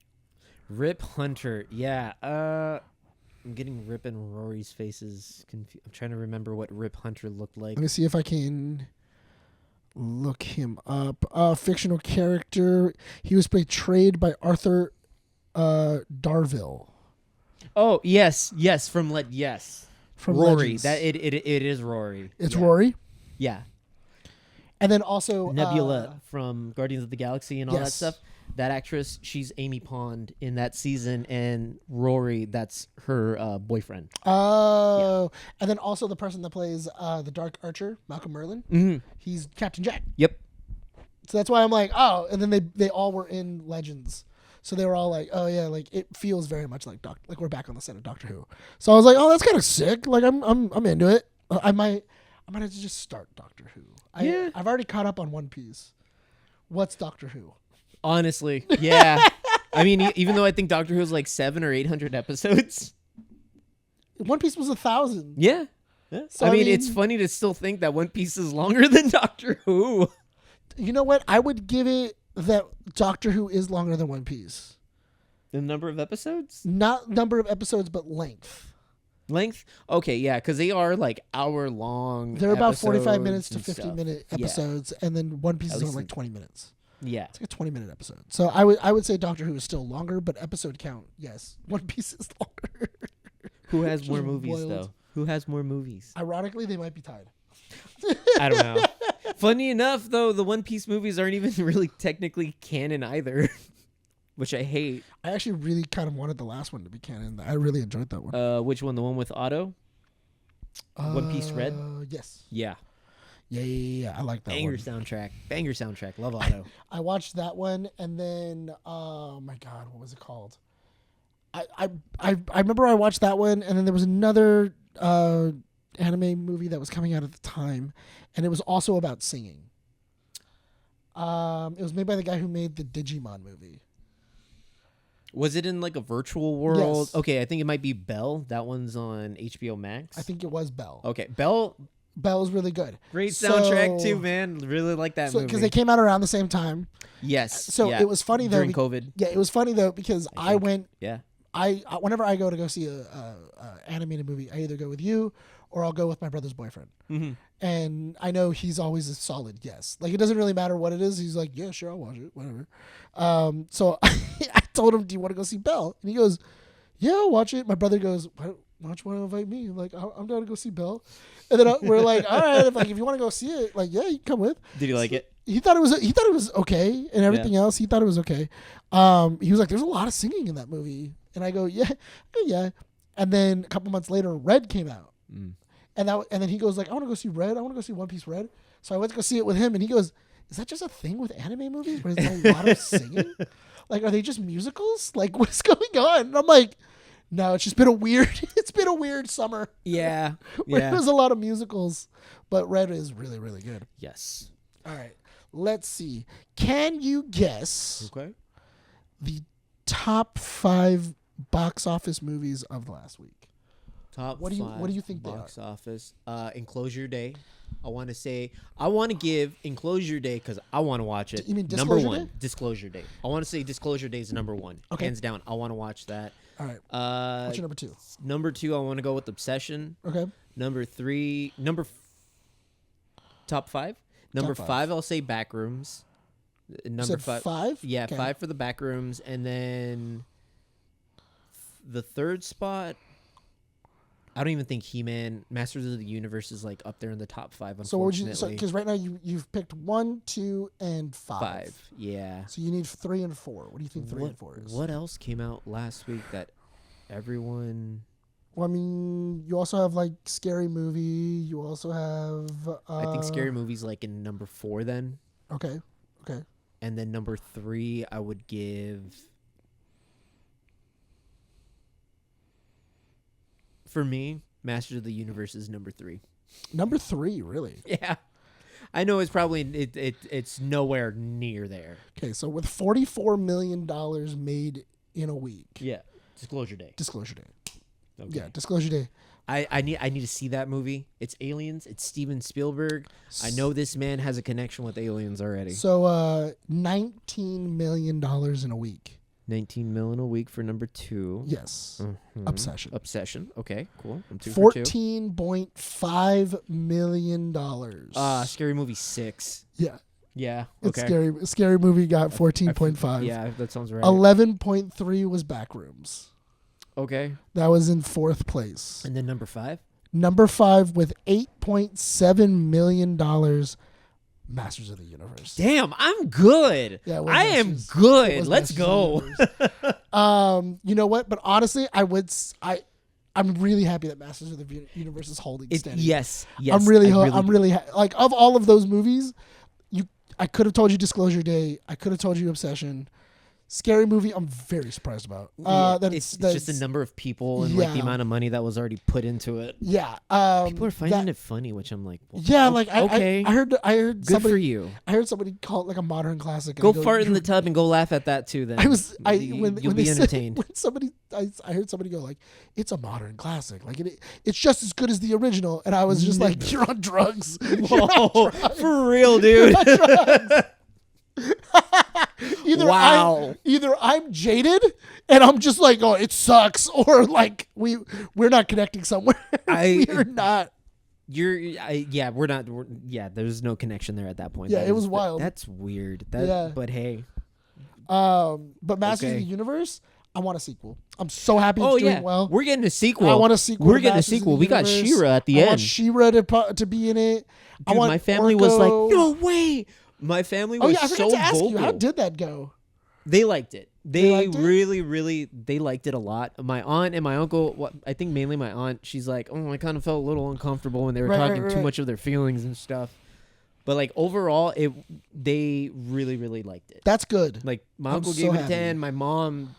Rip Hunter, yeah. I'm getting Rip and Rory's faces confused. I'm trying to remember what Rip Hunter looked like. Let me see if I can look him up. Fictional character. He was portrayed by Arthur Darvill. Oh yes, from Rory. Legends. That it is Rory. It's Rory. Yeah. And then also Nebula from Guardians of the Galaxy and all that yes. stuff. That actress, she's Amy Pond in that season, and Rory, that's her boyfriend. Oh, yeah. And then also the person that plays the Dark Archer, Malcolm Merlin. Mm-hmm. He's Captain Jack. Yep. So that's why I'm like, oh, and then they all were in Legends. So they were all like, oh yeah, like it feels very much like we're back on the set of Doctor Who. So I was like, oh, that's kind of sick. Like I'm into it. I might have to just start Doctor Who. I've already caught up on One Piece. What's Doctor Who? Honestly, yeah. I mean, even though I think Doctor Who is like 700 or 800 episodes, One Piece was 1,000. Yeah. So, I mean, it's funny to still think that One Piece is longer than Doctor Who. You know what? I would give it that Doctor Who is longer than One Piece. The number of episodes? Not number of episodes, but length. Length? Okay, yeah, because they are like hour long. They're about 45 minutes to 50-minute episodes, and then One Piece is only like 20 minutes. Yeah, it's like a 20-minute episode. So I would say Doctor Who is still longer, but episode count, yes, One Piece is longer. Who has more movies though? Who has more movies? Ironically, they might be tied. I don't know. Funny enough, though, the One Piece movies aren't even really technically canon either. Which I hate. I actually really kind of wanted the last one to be canon. I really enjoyed that one. Which one? The one with Otto? One Piece Red? Yes. Yeah. Yeah. I like that Banger one. Banger soundtrack. Love Otto. I watched that one, and then, oh my God, what was it called? I remember I watched that one, and then there was another anime movie that was coming out at the time, and it was also about singing. It was made by the guy who made the Digimon movie. Was it in like a virtual world? Yes. Okay, I think it might be Belle. That one's on HBO Max. I think it was Belle. Okay, Belle was really good. Great soundtrack too, man. Really like that movie. Because they came out around the same time. Yes. So it was funny though. During COVID. Yeah, it was funny though because I went. Yeah. I whenever I go to see a animated movie, I either go with you or I'll go with my brother's boyfriend. Mm-hmm. And I know he's always a solid yes. Like it doesn't really matter what it is. He's like, yeah, sure, I'll watch it, whatever. So I told him, do you want to go see Belle? And he goes, yeah, I'll watch it. My brother goes, why don't you want to invite me? I'm like, I'm down to go see Belle. And then we're like, all right, if you want to go see it, like, yeah, you can come with. Did he like it? He thought it was okay, and everything else. He thought it was okay. He was like, "There's a lot of singing in that movie," and I go, "Yeah." And then a couple months later, Red came out, and then he goes like, "I want to go see Red. I want to go see One Piece Red." So I went to go see it with him, and he goes, "Is that just a thing with anime movies where there's a lot of singing? Like, are they just musicals? Like, what's going on?" And I'm like, No, it's just been a weird. It's been a weird summer. Yeah. Where Yeah. there's a lot of musicals, but Red is really, really good. Yes. All right, let's see. Can you guess Okay. the top 5 box office movies of the last week? Top What do you- five what do you think they box office? Enclosure Day. I want to give Enclosure Day because I want to watch it. You mean number Disclosure one? Day? Disclosure Day. I want to say Disclosure Day is number one. Okay. Hands down. I want to watch that. All right. What's your number 2? Number 2, I want to go with Obsession. Okay. Number 3, top 5. Number Top 5. 5, I'll say Backrooms. Number Said 5. 5? Yeah, Okay. 5 for the Backrooms, and then the third spot. I don't even think He-Man, Masters of the Universe is like up there in the top 5. So what would you? Unfortunately, Because right now you've picked 1, 2, and 5. 5. Yeah. So you need 3 and 4. What do you think 3 and 4 is? What else came out last week that everyone? Well, I mean, you also have like Scary Movie. You also have. I think Scary Movie's like in number 4 then, Okay. Okay. and then number 3 I would give. For me, Masters of the Universe is number 3. Number 3, really. Yeah, I know it's probably it's nowhere near there. Okay, so with $44 million made in a week. Yeah, Disclosure Day. Disclosure Day. Okay. Yeah, Disclosure Day. I need to see that movie. It's Aliens. It's Steven Spielberg. I know this man has a connection with aliens already. So $19 million in a week. 19 million a week for number 2. Yes. Mhm. Obsession. Obsession. Okay, cool. I'm 2 for 2. $14.5 million. Scary Movie 6. Yeah. Yeah. It's Okay. scary. Scary Movie got 14.5. Yeah, that sounds right. 11.3 was Backrooms. Okay. That was in 4th place. And then number 5. Number 5 with $8.7 million, Masters of the Universe. Damn, I'm good. Yeah, it was I am Masters. It good. was Let's Masters go. of the Universe. You know what? But honestly, I'm really happy that Masters of the Universe is holding steady. Yes. I'm really like of all of those movies, I could have told you Disclosure Day. I could have told you Obsession. Scary Movie, I'm very surprised about. That it's just the number of people and like the amount of money that was already put into it. Yeah, People are finding it funny, which I'm like, well, yeah, like okay. I heard Good somebody, for you. I heard somebody call it like a modern classic. And Go fart in the tub and go laugh at that too. Then When you'll they be said- entertained. when somebody, I heard somebody go like, "It's a modern classic. Like it's just as good as the original." And I was just like, "You're on drugs." Whoa, for real, dude. Either I'm jaded and I'm just like, "Oh, it sucks," or like we're not connecting somewhere. We're not. We're not. There's no connection there at that point. Yeah, it was wild. That's weird. Yeah. But hey. But Masters of the Universe, I want a sequel. I'm so happy it's doing well. We're getting a sequel. I want a sequel. We're to getting a Masters of sequel. the We got Universe. She-Ra at the I end. want She-Ra to be in it. I Dude, want my family was like, Orko. no way. My family was Oh yeah, I forgot so to ask you. How vocal. did that go? They liked it. They They liked it? really, they liked it a lot. My aunt and my uncle, I think mainly my aunt, she's like, oh, I kind of felt a little uncomfortable when they were talking too right. much of their feelings and stuff. But like overall, they really liked it. That's good. Like my I'm uncle so gave it a happy. 10. My mom,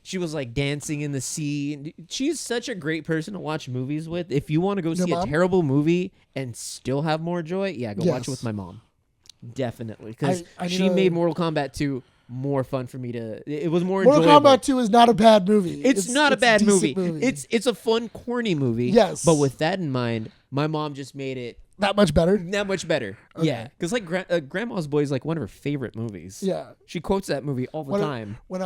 she was like dancing in the sea. And she's such a great person to watch movies with. If you want to go Your see a mom? terrible movie and still have more joy, yeah, go watch Yes. it with my mom. Definitely, because I need she to- made Mortal Kombat 2 more fun for me to. It was more Mortal enjoyable. Kombat 2 is not a bad movie. It's not a bad decent movie. It's a fun, corny movie. Yes. But with that in mind, my mom just made it that much better. that much better. Okay. Yeah, because like Grandma's Boy is like one of her favorite movies. Yeah. She quotes that movie all the time. When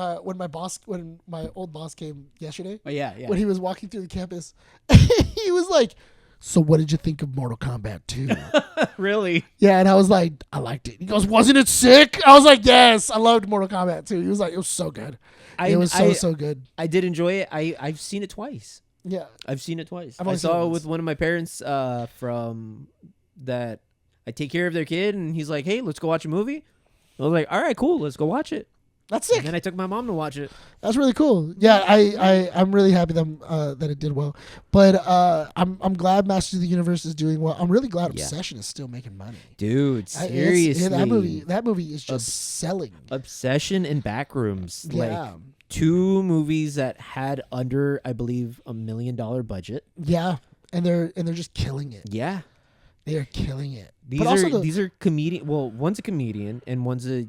my old boss came yesterday, Oh yeah. when he was walking through the campus, he was like, "So what did you think of Mortal Kombat 2?" Really? Yeah, and I was like, "I liked it." He goes, "Wasn't it sick?" I was like, "Yes, I loved Mortal Kombat 2." He was like, "It was so good. It was so good." I did enjoy it. I've seen it twice. Yeah. I've seen it twice. I've I only seen it saw it once. with one of my parents from that I take care of their kid, and he's like, "Hey, let's go watch a movie." I was like, "All right, cool, let's go watch it." That's sick. And then I took my mom to watch it. That's really cool. Yeah, I'm really happy that it did well. But I'm glad Masters of the Universe is doing well. I'm really glad Yeah. Obsession is still making money. Dude, It's- seriously. that movie is just selling. Obsession and Backrooms. Yeah. Like 2 movies that had under, I believe, $1 million budget. Yeah, and they're just killing it. Yeah. They are killing it. These but are also these are comedian. Well, one's a comedian and one's a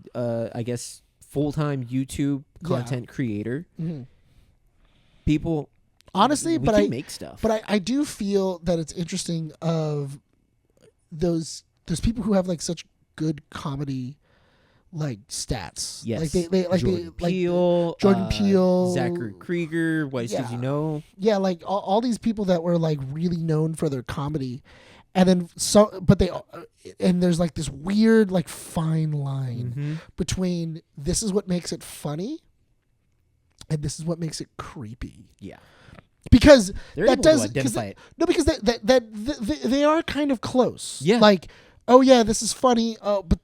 I guess full-time YouTube content creator. Mm-hmm. People, honestly, we but can make stuff. But I do feel that it's interesting of those people who have like such good comedy like stats. Yes, like they Jordan Peele, Jordan Peele, Zachary Krieger, Wise Did You Know? Yeah, like all these people that were like really known for their comedy. And then and there's like this weird like fine line between this is what makes it funny and this is what makes it creepy. Yeah, because they're that able does to identify it. No, because they are kind of close. Yeah, like, oh yeah, this is funny. Oh, but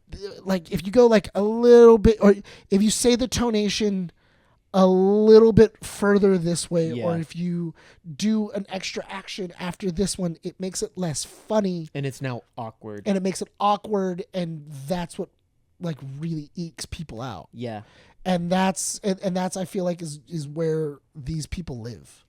like if you go like a little bit, or if you say the tonation a little bit further this way, or if you do an extra action after this one, it makes it less funny, and it's now awkward, and and that's what like really ekes people out. Yeah, and that's I feel like is where these people live.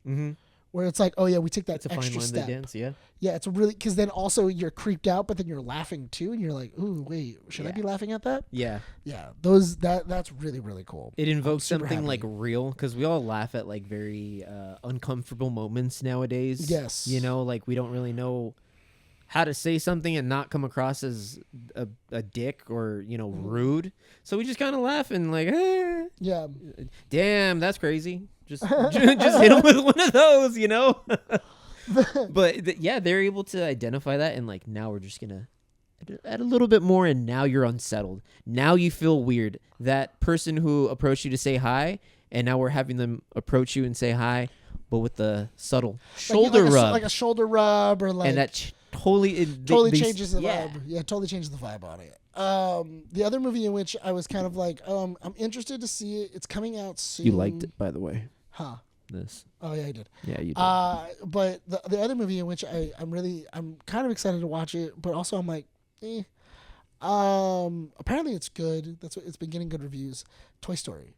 Where it's like, oh yeah, we take that extra fine line step. they dance, yeah. Yeah, it's a really, because then also you're creeped out, but then you're laughing too, and you're like, ooh, wait, should I be laughing at that? Yeah. Yeah, that's really, really cool. It invokes something like real, because we all laugh at like very uncomfortable moments nowadays. Yes. You know, like we don't really know how to say something and not come across as a dick or, you know, rude. So we just kind of laugh and like, yeah, damn, that's crazy. Just hit them with one of those, you know. But yeah, they're able to identify that, and like now we're just gonna add a little bit more, and now you're unsettled. Now you feel weird. That person who approached you to say hi, and now we're having them approach you and say hi, but with the subtle shoulder rub, like a shoulder rub, or like, and that totally changes the vibe. Yeah, totally changes the vibe on it. The other movie in which I was kind of like, I'm interested to see it. It's coming out soon. You liked it, by the way. Huh. This. Oh yeah, I did. Yeah, you did. But the other movie in which I'm kind of excited to watch it, but also I'm like, apparently it's good. That's what it's been getting good reviews. Toy Story.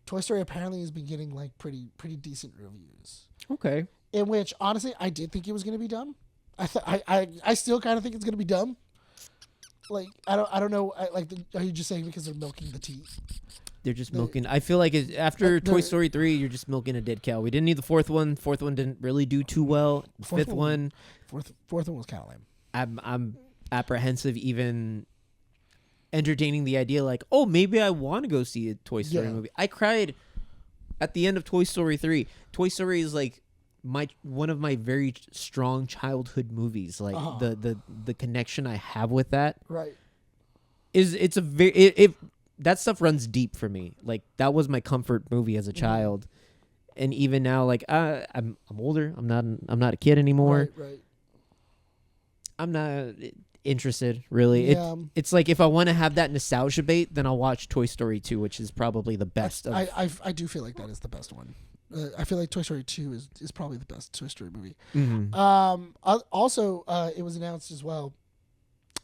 Toy Story apparently has been getting like pretty decent reviews. Okay. In which honestly I did think it was gonna be dumb. I still kind of think it's gonna be dumb. Like I don't know. Are you just saying because they're milking the teeth? They're just milking. I feel like after Toy Story 3, you're just milking a dead cow. We didn't need the fourth one. Fourth one didn't really do too well. Fourth one was kind of lame. I'm apprehensive even entertaining the idea like, oh, maybe I want to go see a Toy Story movie. I cried at the end of Toy Story 3. Toy Story is like one of my very strong childhood movies. Like the connection I have with that. Right. It's a very that stuff runs deep for me. Like that was my comfort movie as a child, and even now, like I'm older. I'm not a kid anymore. Right. I'm not interested really. Yeah. It's like if I want to have that nostalgia bait, then I'll watch Toy Story 2, which is probably the best. I do feel like that is the best one. I feel like Toy Story 2 is probably the best Toy Story movie. Also, it was announced as well,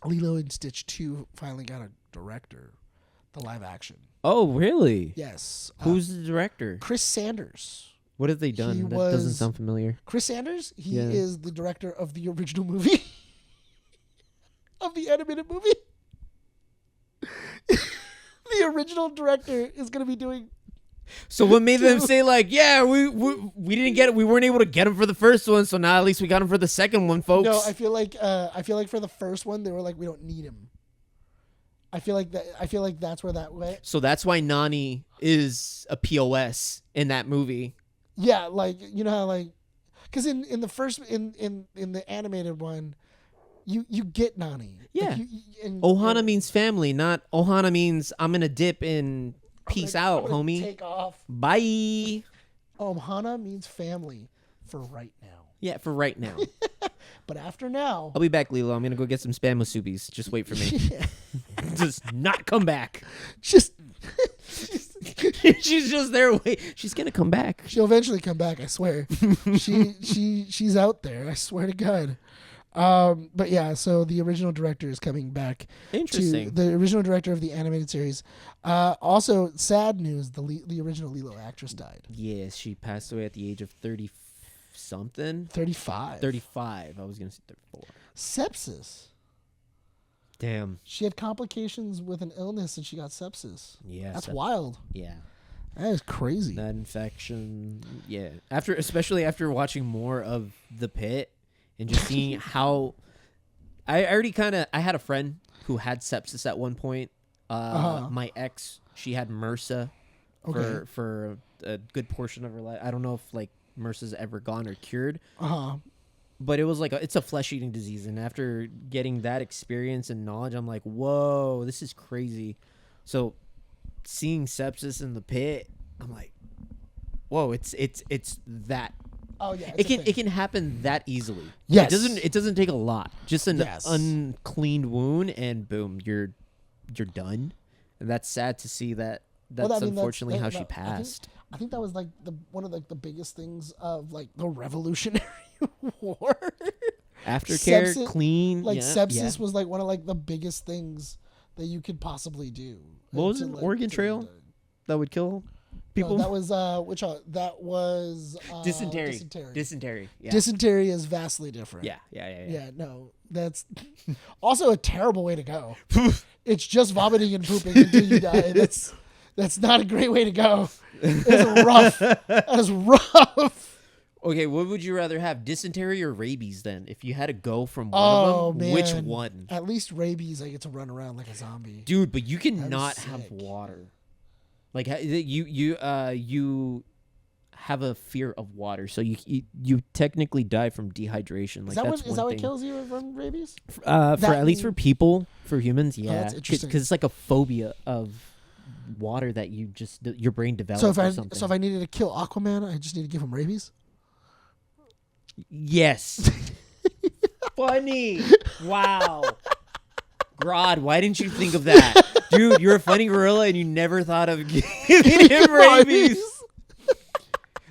Lilo and Stitch 2 finally got a director. The live action. Oh, really? Yes. Who's the director? Chris Sanders. What have they done? That doesn't sound familiar. Chris Sanders? He is the director of the original movie. Of the animated movie. The original director is going to be doing... So what made them say like, yeah, we didn't get it. We weren't able to get him for the first one, so now at least we got him for the second one, folks. No, I feel like for the first one, they were like, we don't need him. I feel like that's where that went. So that's why Nani is a POS in that movie. Yeah, like you know how like, because in the first in the animated one, you get Nani. Yeah. Like Ohana means family, not Ohana means I'm gonna dip and peace out, I'm gonna homie. Take off. Bye. Ohana means family for right now. Yeah, for right now. But after now, I'll be back, Lilo. I'm gonna go get some spam masubi's. Just wait for me. Just not come back. She's just there. Wait, she's gonna come back. She'll eventually come back. I swear. She's out there. I swear to God. But yeah, so the original director is coming back. Interesting. The original director of the animated series. Also, sad news: the original Lilo actress died. Yes, she passed away at the age of 30 something. 35. 35. I was gonna say 34. Sepsis. Damn. She had complications with an illness and she got sepsis. Yeah. That's wild. Yeah. That is crazy. That infection. Yeah. Especially after watching more of The Pit and just seeing how I had a friend who had sepsis at one point. My ex, she had MRSA for a good portion of her life. I don't know if like MRSA's ever gone or cured. But it was like it's a flesh-eating disease, and after getting that experience and knowledge, I'm like, whoa, this is crazy. So, seeing sepsis in The Pit, I'm like, whoa, it's that. Oh yeah, it can happen that easily. Yes, it doesn't take a lot. Just an uncleaned wound, and boom, you're done. And that's sad to see that. That's unfortunately how she passed. I think that was like one of the biggest things of like the Revolutionary War. Aftercare, sepsis, clean. Like sepsis was like one of like the biggest things that you could possibly do. What was it? Oregon Trail that would kill people? No, that was that was dysentery. Dysentery. Yeah. Dysentery is vastly different. Yeah. No, that's also a terrible way to go. It's just vomiting and pooping until you die. That's not a great way to go. It's rough. That's rough. Okay, what would you rather have, dysentery or rabies then? If you had to go from one of them, man. which one? At least rabies, I get to run around like a zombie. Dude, but you cannot have water. Like you have a fear of water, so you technically die from dehydration. Like is that what kills you from rabies? For at least for people, for humans, yeah. That's interesting. Because it's like a phobia of water that your brain develops. So if I needed to kill Aquaman, I just need to give him rabies. Yes. Funny. Wow. Grodd, why didn't you think of that? Dude, you're a funny gorilla and you never thought of giving him rabies.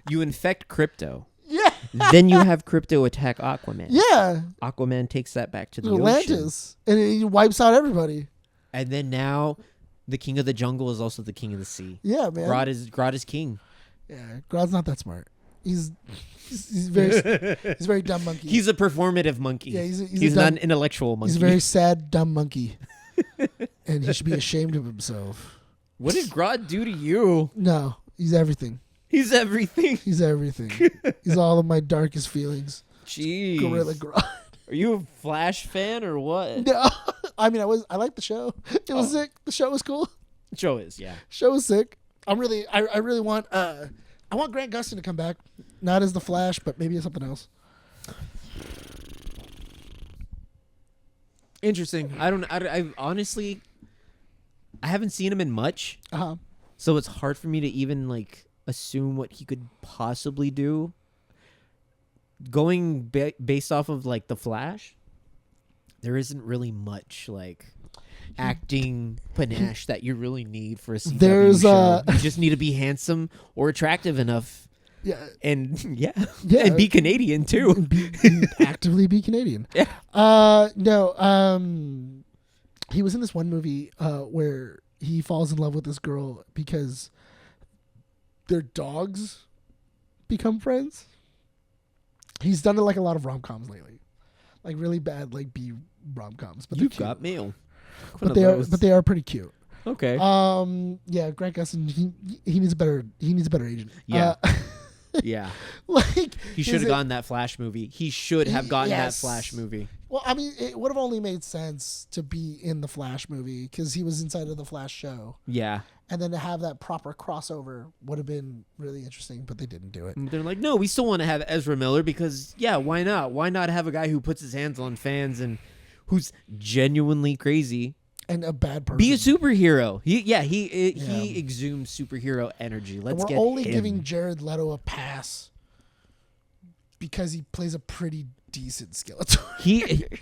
You infect Crypto. Yeah. Then you have Crypto attack Aquaman. Yeah. Aquaman takes that back to the Atlantis. ocean. And he wipes out everybody. And then now the king of the jungle is also the king of the sea. Yeah, man. Grodd is king. Yeah, Grodd's not that smart. He's very dumb monkey. He's a performative monkey. Yeah, he's not an intellectual monkey. He's a very sad, dumb monkey. And he should be ashamed of himself. What did Grodd do to you? No, he's everything. He's everything. He's everything. He's all of my darkest feelings. Jeez. Gorilla Grodd. Are you a Flash fan or what? No. I mean, I liked the show. It was sick. The show was cool. The show is, yeah. Show was sick. I really want I want Grant Gustin to come back. Not as the Flash, but maybe as something else. Interesting. I honestly, I haven't seen him in much. So it's hard for me to even like assume what he could possibly do. Going based off of like the Flash, there isn't really much like acting panache that you really need for a CW show. You just need to be handsome or attractive enough. Yeah. And and be Canadian too. Actively be Canadian. Yeah. No. He was in this one movie where he falls in love with this girl because their dogs become friends. He's done like a lot of rom-coms lately, like really bad like B rom-coms. But You've got mail. But they are pretty cute. Okay. Yeah, Grant Gustin, he needs a better agent. Yeah. Yeah. Like he should have gotten that Flash movie. He should have gotten that Flash movie. Well, I mean, it would have only made sense to be in the Flash movie because he was inside of the Flash show. Yeah. And then to have that proper crossover would have been really interesting, but they didn't do it. And they're like, no, we still want to have Ezra Miller because, yeah, why not? Why not have a guy who puts his hands on fans and who's genuinely crazy? And a bad person. Be a superhero. He exudes superhero energy. We're only giving Jared Leto a pass because he plays a pretty decent Skeletor.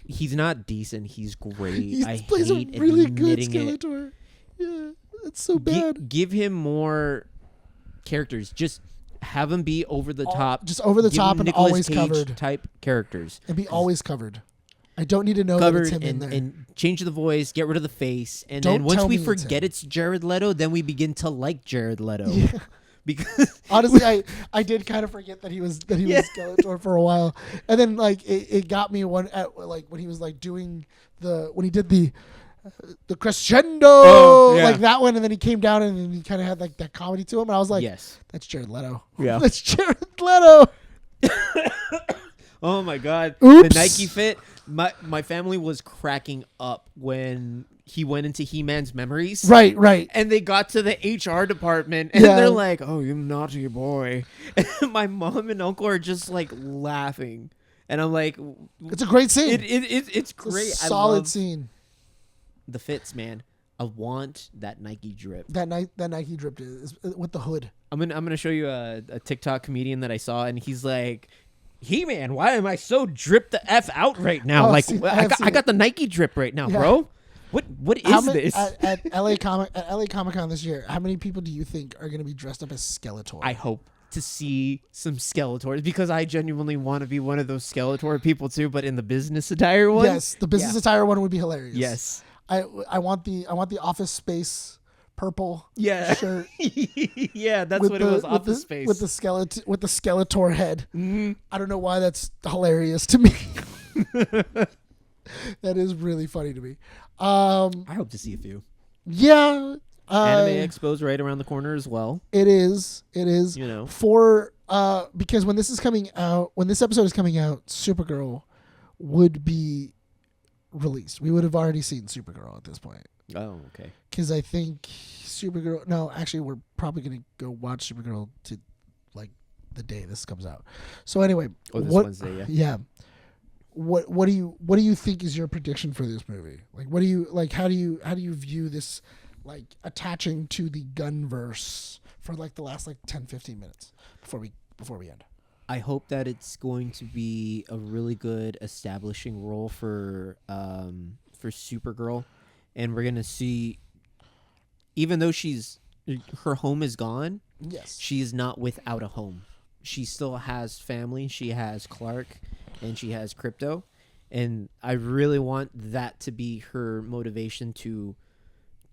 He's not decent. He's great. He plays a really good Skeletor. Yeah, it's so bad. Give him more characters. Just have him be over the top. Just over the top and Nicolas always Cage covered type characters. and be always covered. I don't need to know that covered it's him in there. and change the voice, get rid of the face, and Don't then once tell we me it's forget him. it's Jared Leto, then we begin to like Jared Leto. Yeah. Because Honestly, I did kind of forget that he was Skeletor for a while, and then like it got me when he was like doing when he did the crescendo like that one, and then he came down and then he kind of had like that comedy to him, and I was like, yes, that's Jared Leto. Yeah. That's Jared Leto. oh my god, Oops. the Nike fit. My family was cracking up when he went into He-Man's memories. Right. And they got to the HR department, and Yeah. they're like, "Oh, you naughty boy!" And my mom and uncle are just like laughing, and I'm like, It's a great scene. It's great. It's a I solid love scene. the fits, man. I want that Nike drip. That Nike drip is with the hood. I'm gonna show you a TikTok comedian that I saw, and he's like, "He-Man, why am I so dripped the f out right now? Oh, Like, I got the Nike drip right now, Yeah. bro. What is this?" At LA Comic-Con this year, how many people do you think are going to be dressed up as Skeletor? I hope to see some Skeletors because I genuinely want to be one of those Skeletor people too, but in the business attire one. Yes, the business attire one would be hilarious. Yes. I want the Office Space purple Yeah. shirt yeah, that's what it was. Office Space with the Skeletor head. Mm-hmm. I don't know why that's hilarious to me. That is really funny to me. I hope to see a few. Yeah. Anime Expo's right around the corner as well. It is. You know. For because when this episode is coming out, Supergirl would be released. We would have already seen Supergirl at this point. Oh, okay. Because I think Supergirl. No, actually, we're probably gonna go watch Supergirl to like the day this comes out. So anyway, This Wednesday, yeah. Yeah. What do you think is your prediction for this movie? Like, what do you like? How do you view this, like, attaching to the Gunverse for like the last like 10-15 minutes before we end? I hope that it's going to be a really good establishing role for Supergirl, and we're gonna see, even though her home is gone, Yes. she is not without a home. She still has family. She has Clark, and she has Crypto, and I really want that to be her motivation to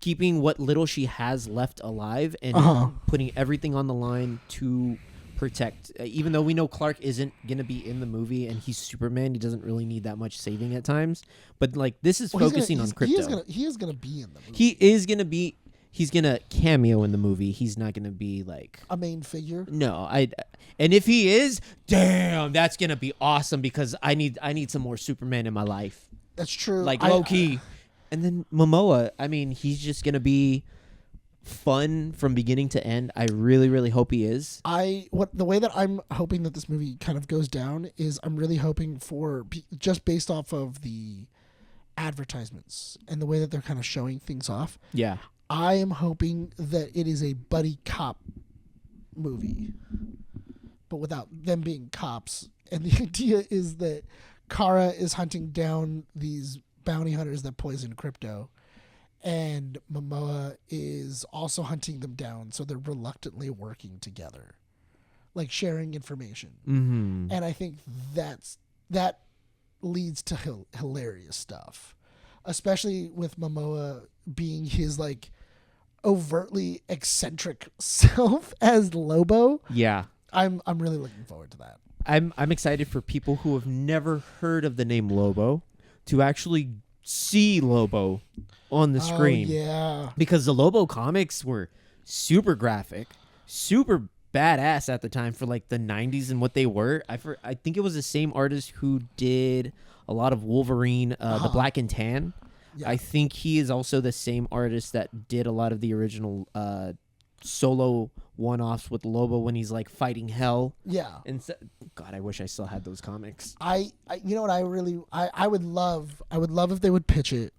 keeping what little she has left alive and putting everything on the line to protect. Even though we know Clark isn't going to be in the movie and he's Superman, he doesn't really need that much saving at times. But like this is focusing on Crypto. He is gonna be in the movie. He is going to be. He's going to cameo in the movie. He's not going to be like a main figure. No, and if he is, damn, that's going to be awesome because I need some more Superman in my life. That's true. Like low key. And then Momoa, I mean, he's just going to be fun from beginning to end. I really, really hope he is. The way that I'm hoping that this movie kind of goes down is I'm really hoping for, just based off of the advertisements and the way that they're kind of showing things off. Yeah. I am hoping that it is a buddy cop movie, but without them being cops. And the idea is that Kara is hunting down these bounty hunters that poison Crypto, and Momoa is also hunting them down. So they're reluctantly working together, like sharing information. Mm-hmm. And I think that leads to hilarious stuff, especially with Momoa being his like overtly eccentric self as Lobo. Yeah. I'm really looking forward to that. I'm excited for people who have never heard of the name Lobo to actually see Lobo on the screen. Yeah. Because the Lobo comics were super graphic, super badass at the time for like the 90s and what they were. I think it was the same artist who did a lot of Wolverine, the Black and Tan. Yeah. I think he is also the same artist that did a lot of the original solo one-offs with Lobo when he's like fighting hell. Yeah. And God, I wish I still had those comics. I you know what I would love if they would pitch it,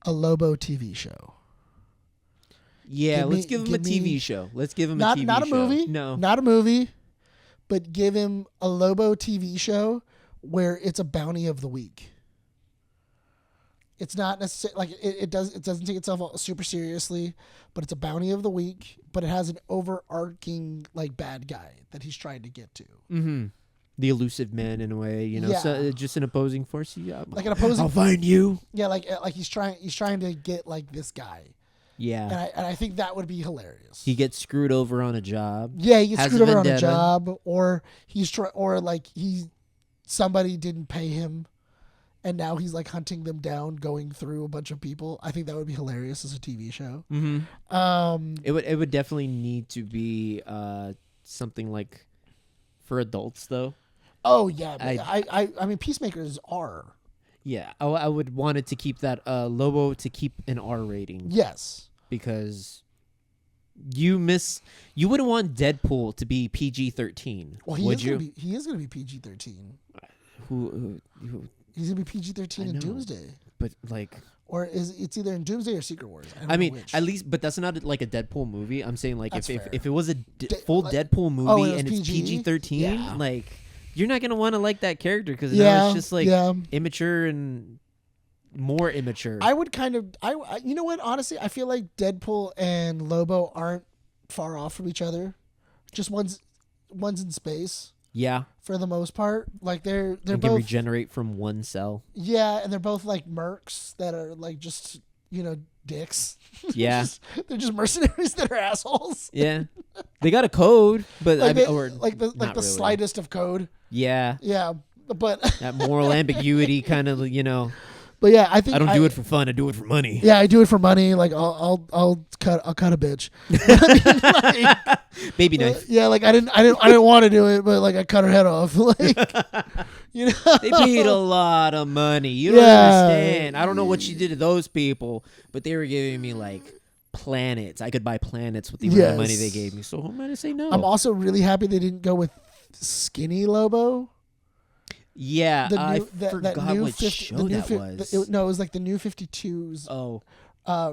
a Lobo TV show. Yeah, let's give him a TV show. Let's give him a TV show. Not a movie. No. Not a movie, but give him a Lobo TV show where it's a bounty of the week. It's not necessarily like it doesn't take itself super seriously, but it's a bounty of the week, but it has an overarching like bad guy that he's trying to get to. Mm-hmm. the elusive man in a way, you know, so just an opposing force. Yeah, like an opposing. I'll find you. Yeah, like he's trying to get like this guy. Yeah, and I think that would be hilarious. he gets screwed over on a job. Yeah, he gets has screwed a over on a vendetta. job, or somebody didn't pay him, and now he's like hunting them down, going through a bunch of people. I think that would be hilarious as a TV show. Mm-hmm. It would definitely need to be something like for adults though. Oh yeah, I mean Peacemakers are. Yeah, I would want it to keep that Lobo to keep an R rating. Yes, because you wouldn't want Deadpool to be PG-13. Well, he is gonna be PG-13. Who He's gonna be PG-13 in Doomsday. But like, or it's either in Doomsday or Secret Wars. I mean, at least, but that's not like a Deadpool movie. I'm saying like if it was a full like, Deadpool movie and it's PG-13, yeah. like you're not gonna want to like that character because now it's just like yeah. immature and more immature. I would kind of you know what? Honestly, I feel like Deadpool and Lobo aren't far off from each other. Just one's in space. Yeah. For the most part, like they're can both regenerate from one cell. Yeah, and they're both like mercs that are like just dicks. Yeah. they're just mercenaries that are assholes. Yeah. They got a code, but like the really. Slightest of code. Yeah. Yeah, but that moral ambiguity kind of, But yeah, I think I don't do it for fun. I do it for money. Yeah, I do it for money. Like I'll cut a bitch. I mean, like, baby knife. Yeah, like I didn't want to do it, but like I cut her head off. Like they paid a lot of money. You don't understand. I don't know what she did to those people, but they were giving me like planets. I could buy planets with the amount of money they gave me. So I'm gonna say no. I'm also really happy they didn't go with skinny Lobo. Yeah, I forgot what 50, show that was. It was like the new 52's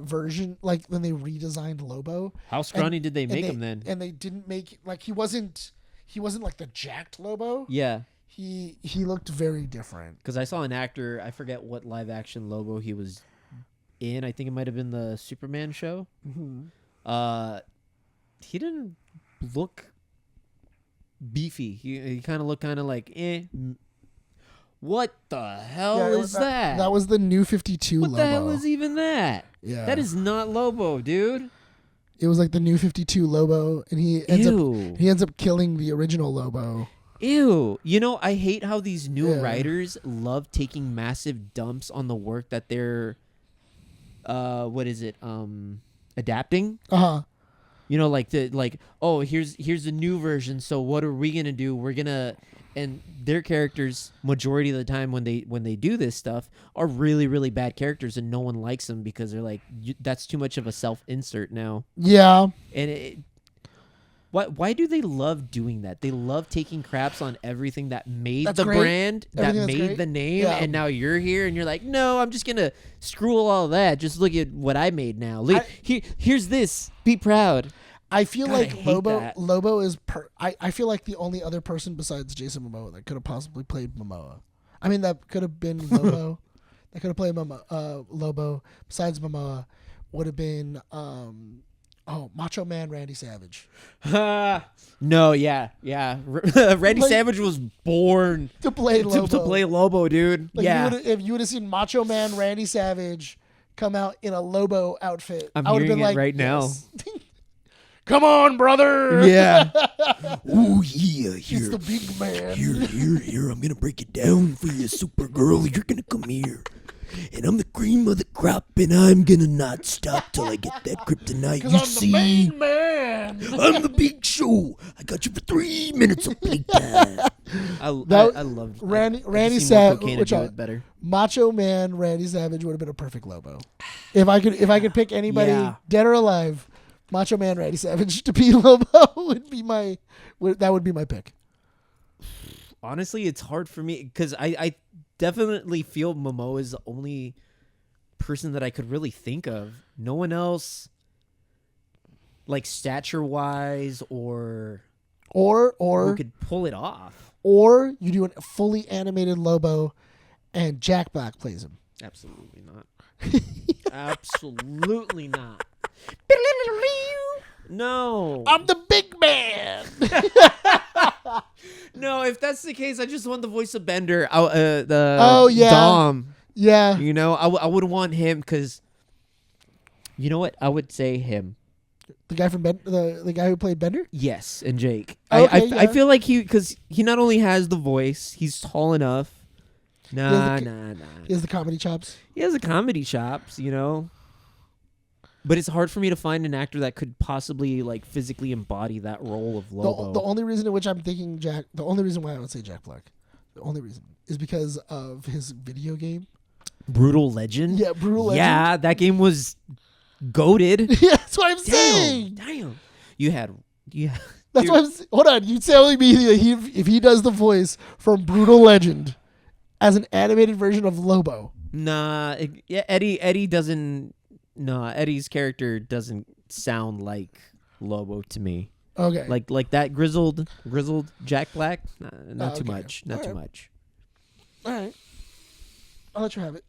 version, like when they redesigned Lobo. How scrawny did they make him then? And they didn't make like he wasn't like the jacked Lobo. Yeah. He looked very different. Because I saw an actor, I forget what live action Lobo he was in. I think it might have been the Superman show. Mm-hmm. He didn't look beefy. He kind of looked like What the hell is that? That was the new 52 Lobo. What the hell is even that? Yeah. That is not Lobo, dude. It was like the new 52 Lobo, and he ends up killing the original Lobo. Ew. I hate how these new writers love taking massive dumps on the work that they're adapting. Uh-huh. Here's the new version, so what are we gonna do? We're gonna, and their characters majority of the time when they do this stuff are really, really bad characters, and no one likes them because they're like, that's too much of a self-insert now. Yeah. And why do they love doing that? They love taking craps on everything that made the brand, that made the name, and now you're here and you're like, no, I'm just gonna screw all that. Just look at what I made now. Here's this. Be proud. I feel like Lobo is I feel like the only other person besides Jason Momoa that could have possibly played Momoa. I mean, that could have been Lobo. That could have played Lobo besides Momoa would have been Macho Man Randy Savage. No, yeah. Randy Savage was born to play Lobo. To play Lobo, dude. Like yeah. If you would have seen Macho Man Randy Savage come out in a Lobo outfit, I would have been like, right yes. now. Come on, brother. Yeah. Oh yeah, he's the big man. Here. I'm gonna break it down for you, Supergirl. You're gonna come here. And I'm the cream of the crop, and I'm gonna not stop till I get that kryptonite. You see? The main man. I'm the big show. I got you for 3 minutes of playtime. I loved Randy Savage. Better. Macho Man Randy Savage would have been a perfect Lobo. If I could pick anybody dead or alive, Macho Man Randy Savage to be Lobo would be my pick. Honestly, it's hard for me because I definitely feel Momoa is the only person that I could really think of. No one else, like stature-wise or who could pull it off. Or you do a fully animated Lobo, and Jack Black plays him. Absolutely not. Absolutely not. No. I'm the big man. No, if that's the case, I just want the voice of Bender. Yeah. Dom. Yeah. You know, I would want him because, you know what? I would say him. The guy from the guy who played Bender? Yes, and Jake. Okay, I yeah. feel like because he not only has the voice, he's tall enough. Nah. He has the comedy chops. He has the comedy chops, you know. But it's hard for me to find an actor that could possibly like physically embody that role of Lobo. The only reason in which I'm thinking the only reason why I would say Jack Black, the only reason is because of his video game. Brutal Legend? Yeah, Brutal Legend. Yeah, that game was goated. Yeah, that's what I'm saying. Damn. That's what I'm saying. Hold on, you telling me that if he does the voice from Brutal Legend as an animated version of Lobo? Nah, Eddie doesn't. No, Eddie's character doesn't sound like Lobo to me. Okay. Like that grizzled Jack Black. Nah, not too Okay. much. Not All too right. much. All right. I'll let you have it.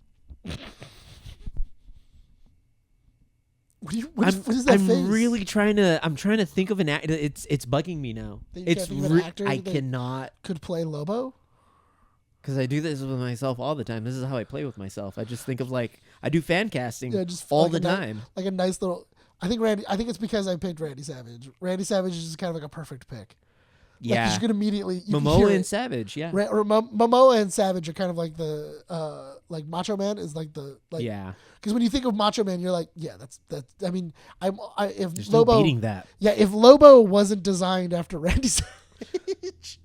What is that I'm face? really trying to. I'm trying to think of an actor. It's bugging me now. That you can't It's think of an actor I that cannot, could play Lobo? because I do this with myself all the time. This is how I play with myself. I just think of I do fan casting Yeah, just all like the a time. Like a nice little. I think it's because I picked Randy Savage. Randy Savage is just kind of like a perfect pick. Yeah, Like you could immediately you can Momoa hear and it. Savage. Yeah, Momoa and Savage are kind of like the like Macho Man is like the yeah. because when you think of Macho Man you're like that's I mean if There's Lobo no beating that. yeah if Lobo wasn't designed after Randy Savage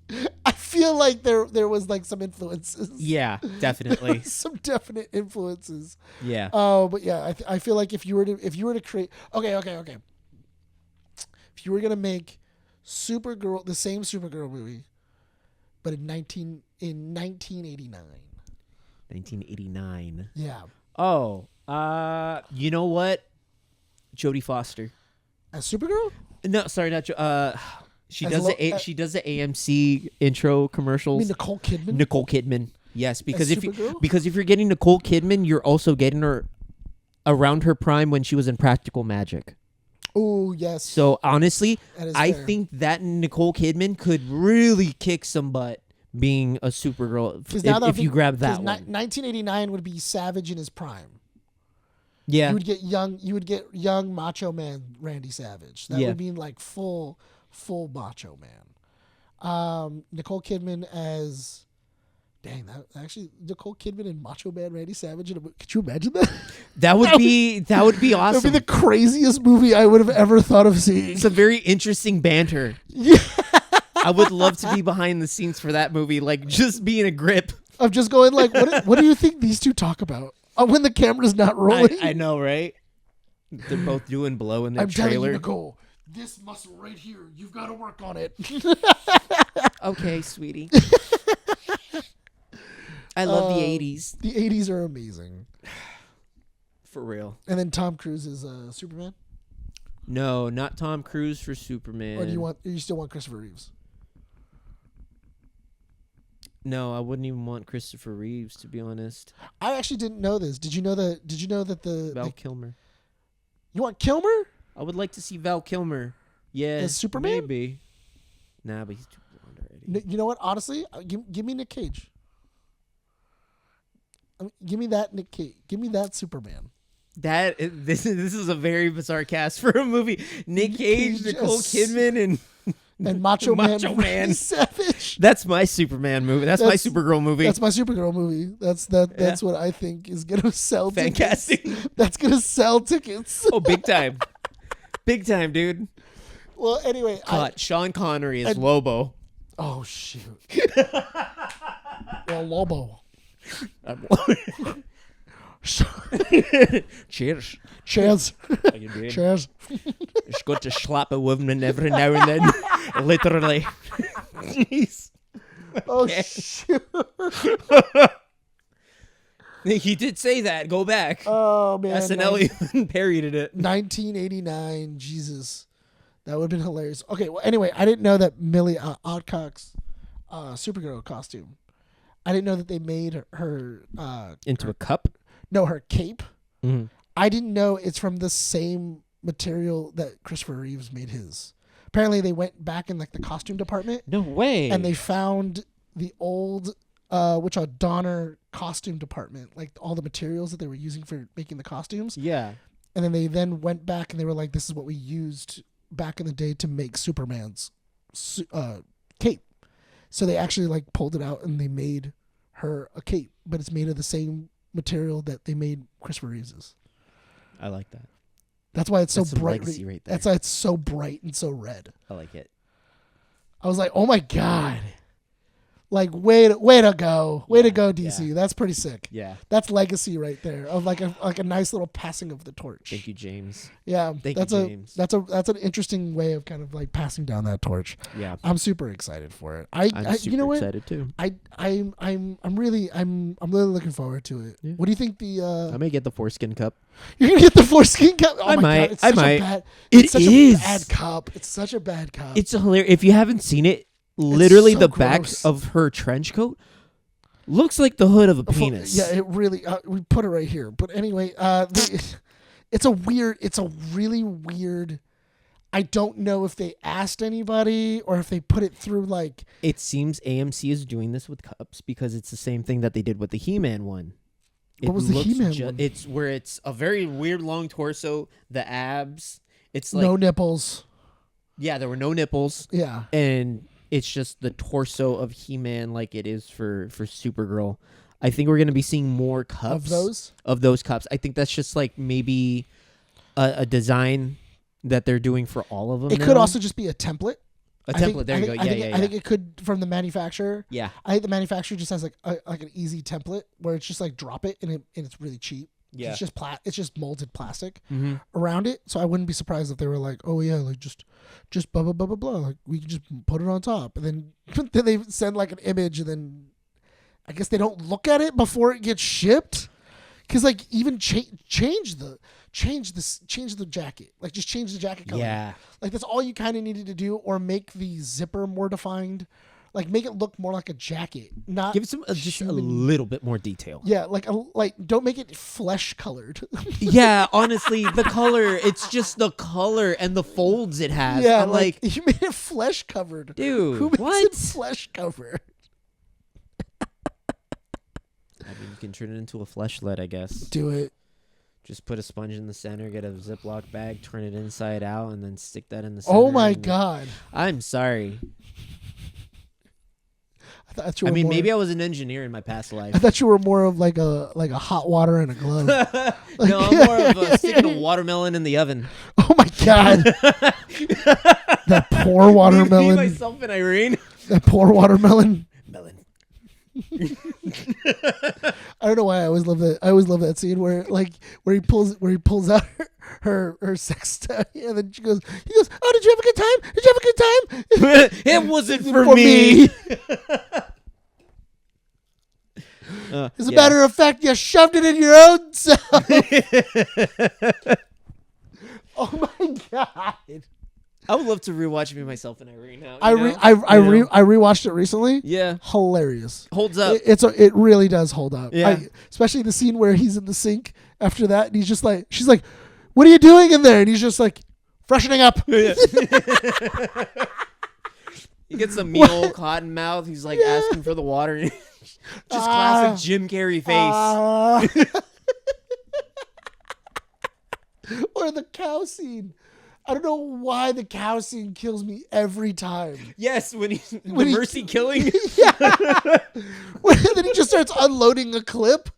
I feel like there was like some influences. Yeah, definitely. Some definite influences. Yeah. But yeah, I feel like if you were to create okay. If you were gonna make Supergirl, the same Supergirl movie, but in 1989. 1989. Yeah, Oh, you know what? Jodie Foster. as Supergirl. No, sorry, not she As does she does the AMC intro I commercials. mean Nicole Kidman. Nicole Kidman. Yes, because if Supergirl? you're getting Nicole Kidman, you're also getting her around her prime when she was in Practical Magic. Oh yes. So honestly, That is I fair. think that Nicole Kidman could really kick some butt being a Supergirl if you grab that one. 1989 would be Savage in his prime. Yeah. You would get young Macho Man Randy Savage. That Yeah. would mean like full Macho Man. Nicole Kidman as actually Nicole Kidman and Macho Man Randy Savage. Could you imagine that? That would be That would awesome. be the craziest movie I would have ever thought of seeing. It's a very interesting banter. Yeah. I would love to be behind the scenes for that movie, like just being a grip. I'm just going like, what do you think these two talk about when the camera's not rolling? I know, right? They're both doing blow in their I'm telling you, trailer. Nicole, this muscle right here, you've got to work on it. Okay, sweetie. I love the 80s. The 80s are amazing. For real. And then Tom Cruise is Superman? No, not Tom Cruise for Superman. Or do you still want Christopher Reeves? No, I wouldn't even want Christopher Reeves, to be honest. I actually didn't know this. Did you know that Val Kilmer. You want Kilmer? I would like to see Val Kilmer. Yeah. As Superman? Maybe. Nah, but he's too blonde already. You know what? Honestly, give me Nick Cage. Give me that Nick Cage. Give me that Superman. This is a very bizarre cast for a movie. Nick Cage, Nicole Kidman, and Macho Man Man. Savage. That's my Superman movie. That's my Supergirl movie. That's my Supergirl movie. That's what I think is gonna sell Fan tickets. casting. That's gonna sell tickets. Oh, big time. Big time, dude. Well, anyway, Cut. Sean Connery as Lobo. oh shoot. Well, Lobo. Cheers. Cheers. How you doing? Cheers. It's good to slap a woman every now and then. Literally. Jeez. Oh shoot. He did say that. Go back. Oh man. SNL even parodied it. 1989. Jesus, that would have been hilarious. Okay. Well, anyway, I didn't know that Millie Alcock's Supergirl costume. I didn't know that they made her Into a cup? no, her cape. Mm-hmm. I didn't know it's from the same material that Christopher Reeves made his. apparently they went back in like the costume department No way. and they found the old Donner costume department, like all the materials that they were using for making the costumes. Yeah. And then they went back and they were like, this is what we used back in the day to make Superman's cape. So they actually like pulled it out and they made her a cape, but it's made of the same material that they made Christopher Reeve's. I like that. That's why it's so That's some bright. legacy right there. That's why it's so bright and so red. I like it. I was like, oh my God. Like, way to go. Way to go, DC. yeah. That's pretty sick. Yeah. That's legacy right there of like a nice little passing of the torch. Thank you, James. Yeah. Thank that's you, James. that's an interesting way of kind of like passing down that torch. Yeah. I'm super excited for it. I'm super you know what? excited too. I'm really looking forward to it. Yeah. What do you think the I may get the foreskin cup. you're gonna get the foreskin cup? Oh I my might. God, it's I such might. A bad, It it's such is. a bad cup. It's such a bad cup. It's hilarious. If you haven't seen it, literally so the back gross. of her trench coat looks like the hood of a penis. Yeah, it really. We put it right here. But anyway, it's a really weird. I don't know if they asked anybody or if they put it through like. It seems AMC is doing this with cups because it's the same thing that they did with the He-Man one. What was the looks He-Man one? It's where it's a very weird long torso, the abs. It's like No nipples. yeah, there were no nipples, Yeah. and it's just the torso of He-Man like it is for Supergirl. I think we're gonna be seeing more cups Of those? cups. I think that's just like maybe a design that they're doing for all of them. It could also just be a template. a I think- template. There I you think- go. Yeah. I think it could from the manufacturer. Yeah. I think the manufacturer just has like an easy template where it's just like drop it and it's really cheap. Yeah. It's just molded plastic Mm-hmm. around it. So I wouldn't be surprised if they were like, oh yeah, like just blah blah blah blah blah. Like we can just put it on top, and then then they send like an image, and then I guess they don't look at it before it gets shipped. Because like even change the jacket, like just change the jacket color. Yeah. Like that's all you kind of needed to do, or make the zipper more defined, like make it look more like a jacket, not Give it some just a human- little bit more detail. Yeah, like don't make it flesh colored. Yeah, honestly, the color, it's just the color and the folds it has. Yeah, I'm like, you made it flesh covered. dude, Who makes what? it flesh covered? I mean, you can turn it into a fleshlight, I guess. Do it. Just put a sponge in the center, get a Ziploc bag, turn it inside out, and then stick that in the center. Oh my and- God! I'm sorry. I thought you were I mean, more, maybe I was an engineer in my past life. I thought you were more of like a hot water and a glove. No, I'm more of sticking a watermelon in the oven. Oh my God! That poor Me, watermelon. myself, and Irene. That poor watermelon. Melon. I don't know why I always love that. I always love that scene where he pulls out her sex toy, and then he goes, "Oh, did you have a good time? Did you have a good time?" It wasn't for me. As a matter of fact, you shoved it in your own self. Oh my God! I would love to rewatch me, myself, and Irene now. I rewatched it recently. Yeah. Hilarious. Holds up. It really does hold up. Yeah. Especially the scene where he's in the sink after that, and he's just like, she's like, "What are you doing in there?" And he's just like, "Freshening up." He gets a mean old cotton mouth. He's like asking for the water. Just classic Jim Carrey face. Or the cow scene. I don't know why the cow scene kills me every time. Yes, when he's the When he- mercy killing. Yeah. Then he just starts unloading a clip.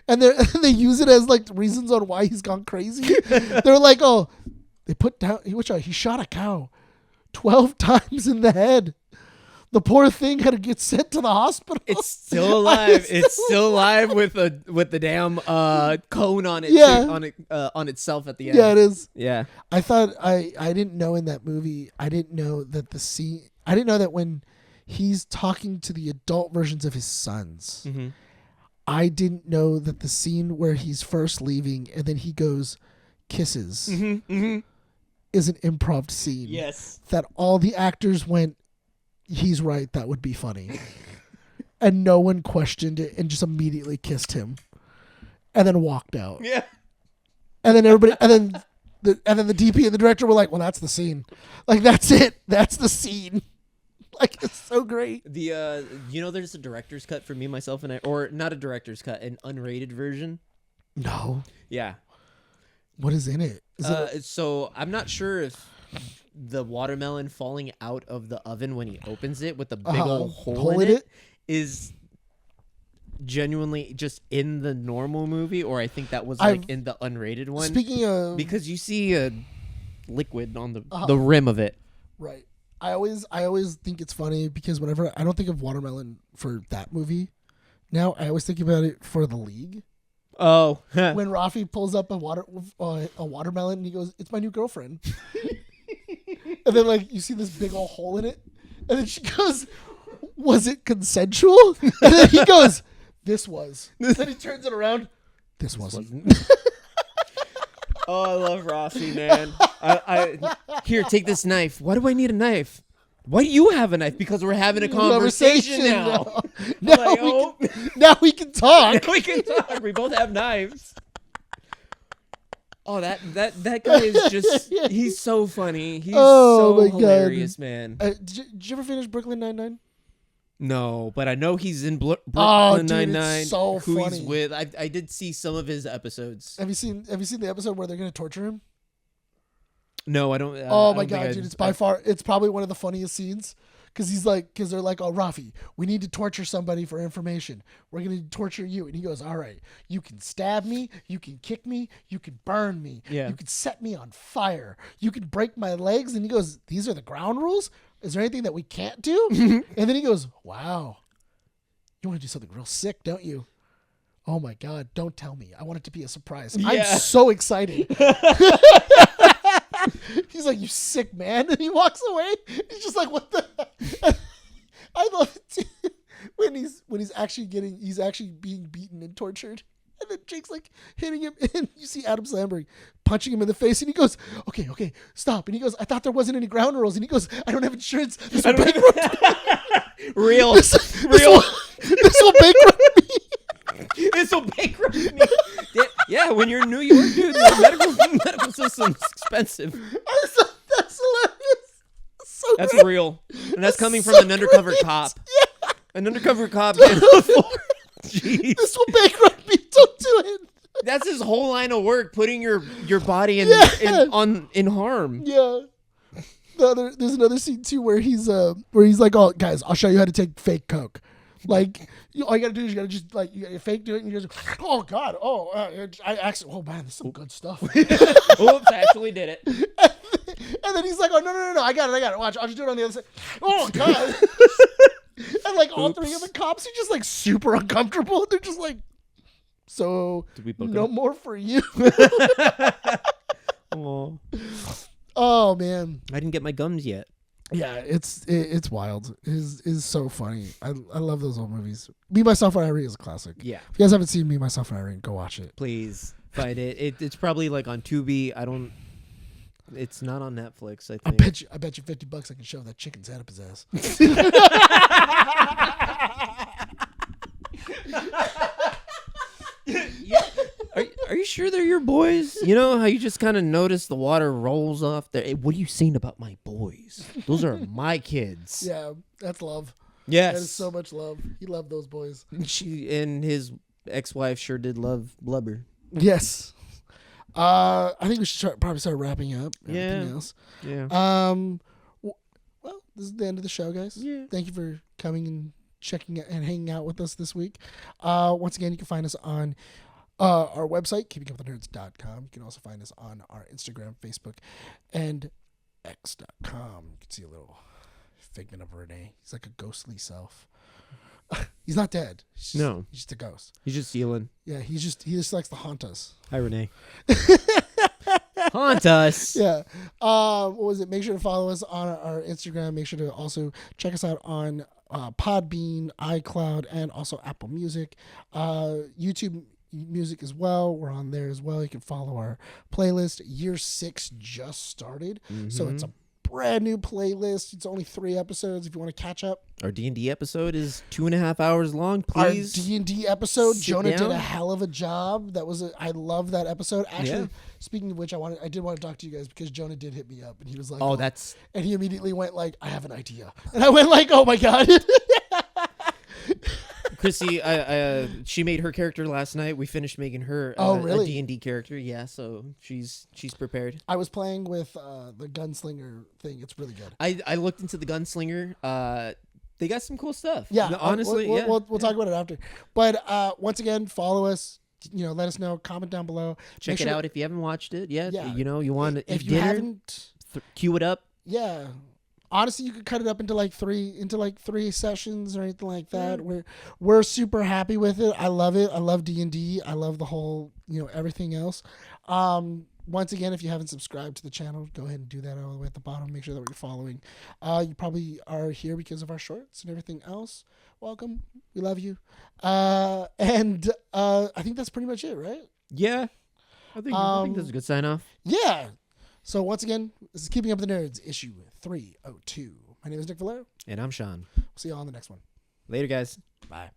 And they use it as like reasons on why he's gone crazy. They're like, oh, they put down, he shot a cow 12 times in the head. The poor thing had to get sent to the hospital. It's still alive. It's still alive with the damn cone on it. Yeah. On itself at the end. Yeah, it is. Yeah. I thought I didn't know in that movie. I didn't know that the scene. I didn't know that when he's talking to the adult versions of his sons. Mm-hmm. I didn't know that the scene where he's first leaving and then he goes kisses is an improv scene. Yes. That all the actors went, he's right, that would be funny. And no one questioned it and just immediately kissed him. And then walked out. Yeah. And then everybody, and then And then the DP and the director were like, well, that's the scene. Like, that's it. That's the scene. Like, it's so great. The there's a director's cut for me, myself, and I, or not a director's cut, an unrated version. No. Yeah. What is in it? So I'm not sure if the watermelon falling out of the oven when he opens it with the big old hole in it is genuinely just in the normal movie, or I think that was like in the unrated one. Speaking of, because you see a liquid on the rim of it. Right. I always think it's funny because whenever I don't think of watermelon for that movie, now I always think about it for The League. Oh, when Rafi pulls up a watermelon and he goes, "It's my new girlfriend," and then like you see this big old hole in it, and then she goes, "Was it consensual?" And then he goes, "This was." Then he turns it around. This wasn't. Oh, I love Rafi, man. I here, take this knife. Why do I need a knife? Why do you have a knife? Because we're having a conversation now. Now we can talk. Now we can talk. We both have knives. Oh, that guy is just—he's so funny. He's so hilarious, man. Did you ever finish Brooklyn Nine-Nine? No, but I know he's in Brooklyn Nine-Nine. So who funny. He's with. I did see some of his episodes. Have you seen the episode where they're going to torture him? No, I don't. Oh my god, dude! It's it's probably one of the funniest scenes because they're like, "Oh, Rafi, we need to torture somebody for information. We're gonna torture you," and he goes, "All right, you can stab me, you can kick me, you can burn me, you can set me on fire, you can break my legs," and he goes, "These are the ground rules. Is there anything that we can't do?" And then he goes, "Wow, you want to do something real sick, don't you?" Oh my god, don't tell me. I want it to be a surprise. Yeah. I'm so excited. He's like, "You sick man," and he walks away. He's just like, "What the?" I love it too. when he's actually being beaten and tortured, and then Jake's like hitting him, and you see Adam Sandberg punching him in the face, and he goes, "Okay, stop." And he goes, "I thought there wasn't any ground rules," and he goes, "I don't have insurance. This will bankrupt me." Real. This will bankrupt me. This will bankrupt me. Yeah, when you're in New York, dude, the medical system's expensive. That's hilarious. That's real. And that's coming from an undercover cop. Yeah. An undercover cop. Jeez. This will bankrupt me. Don't do it. That's his whole line of work, putting your body in harm. Yeah. There's another scene too where he's like, "Oh, guys, I'll show you how to take fake coke." Like, all you gotta do is you gotta just like you fake do it, and you just, "Oh God, I actually, oh man, this is some good stuff." Oops, I actually did it. And then he's like, "Oh no, I got it. Watch, I'll just do it on the other side." Oh God. And like all three of the cops are just like super uncomfortable. They're just like, "So no more for you." Oh man, I didn't get my gums yet. Yeah, it's wild. Is so funny. I love those old movies. Me, Myself, and Irene is a classic. Yeah. If you guys haven't seen Me, Myself, and Irene, go watch it. Please find it. It's probably like on Tubi. It's not on Netflix, I think. I bet you $50 I can shove that chicken's head up his ass. Yeah. Are you sure they're your boys? You know how you just kind of notice the water rolls off there? Hey, what are you saying about my boys? Those are my kids. Yeah, that's love. Yes. That is so much love. He loved those boys. She and his ex-wife sure did love blubber. Yes. I think we should probably start wrapping up. Yeah. Else. Yeah. Well, this is the end of the show, guys. Yeah. Thank you for coming and checking it and hanging out with us this week. Once again, you can find us on our website, keepingupwiththenerds.com. You can also find us on our Instagram, Facebook, and X.com. You can see a little figment of Rene. He's like a ghostly self. He's not dead. He's just a ghost. He's just stealing. Yeah, he just likes to haunt us. Hi, Rene. Haunt us. Yeah. What was it? Make sure to follow us on our Instagram. Make sure to also check us out on Podbean, iCloud, and also Apple Music. YouTube Music as well. We're on there as well. You can follow our playlist. Year 6 just started, so it's a brand new playlist. It's only 3 episodes if you want to catch up. Our D&D episode is 2.5 hours long. Our Please. D&D episode, sit Jonah did down. a hell of a job. I love that episode. Actually, Yeah. speaking of which, I did want to talk to you guys because Jonah did hit me up and he was like, Oh, that's and he immediately went like, I have an idea. And I went like, oh my God. Chrissy. She made her character last night. We finished making her Oh, a really? D&D character. Yeah, so she's prepared. I was playing with the gunslinger thing. It's really good. I looked into the gunslinger. They got some cool stuff. Yeah, honestly, we'll, yeah. we'll talk about it after. But once again, follow us. Let us know. Comment down below. Check Make it sure- out if you haven't watched it yet. Yeah. You want to If eat you dinner, haven't, cue it up. yeah. Honestly, you could cut it up into like three sessions or anything like that. We're super happy with it. I love it. I love D&D. I love the whole everything else. Once again, if you haven't subscribed to the channel, go ahead and do that all the way at the bottom. Make sure that you're following. You probably are here because of our shorts and everything else. Welcome. We love you. And I think that's pretty much it, right? Yeah, I think that's a good sign off. Yeah. So once again, this is Keeping Up with the Nerds, issue 302. My name is Nick Valero. And I'm Sean. We'll see you all on the next one. Later, guys. Bye.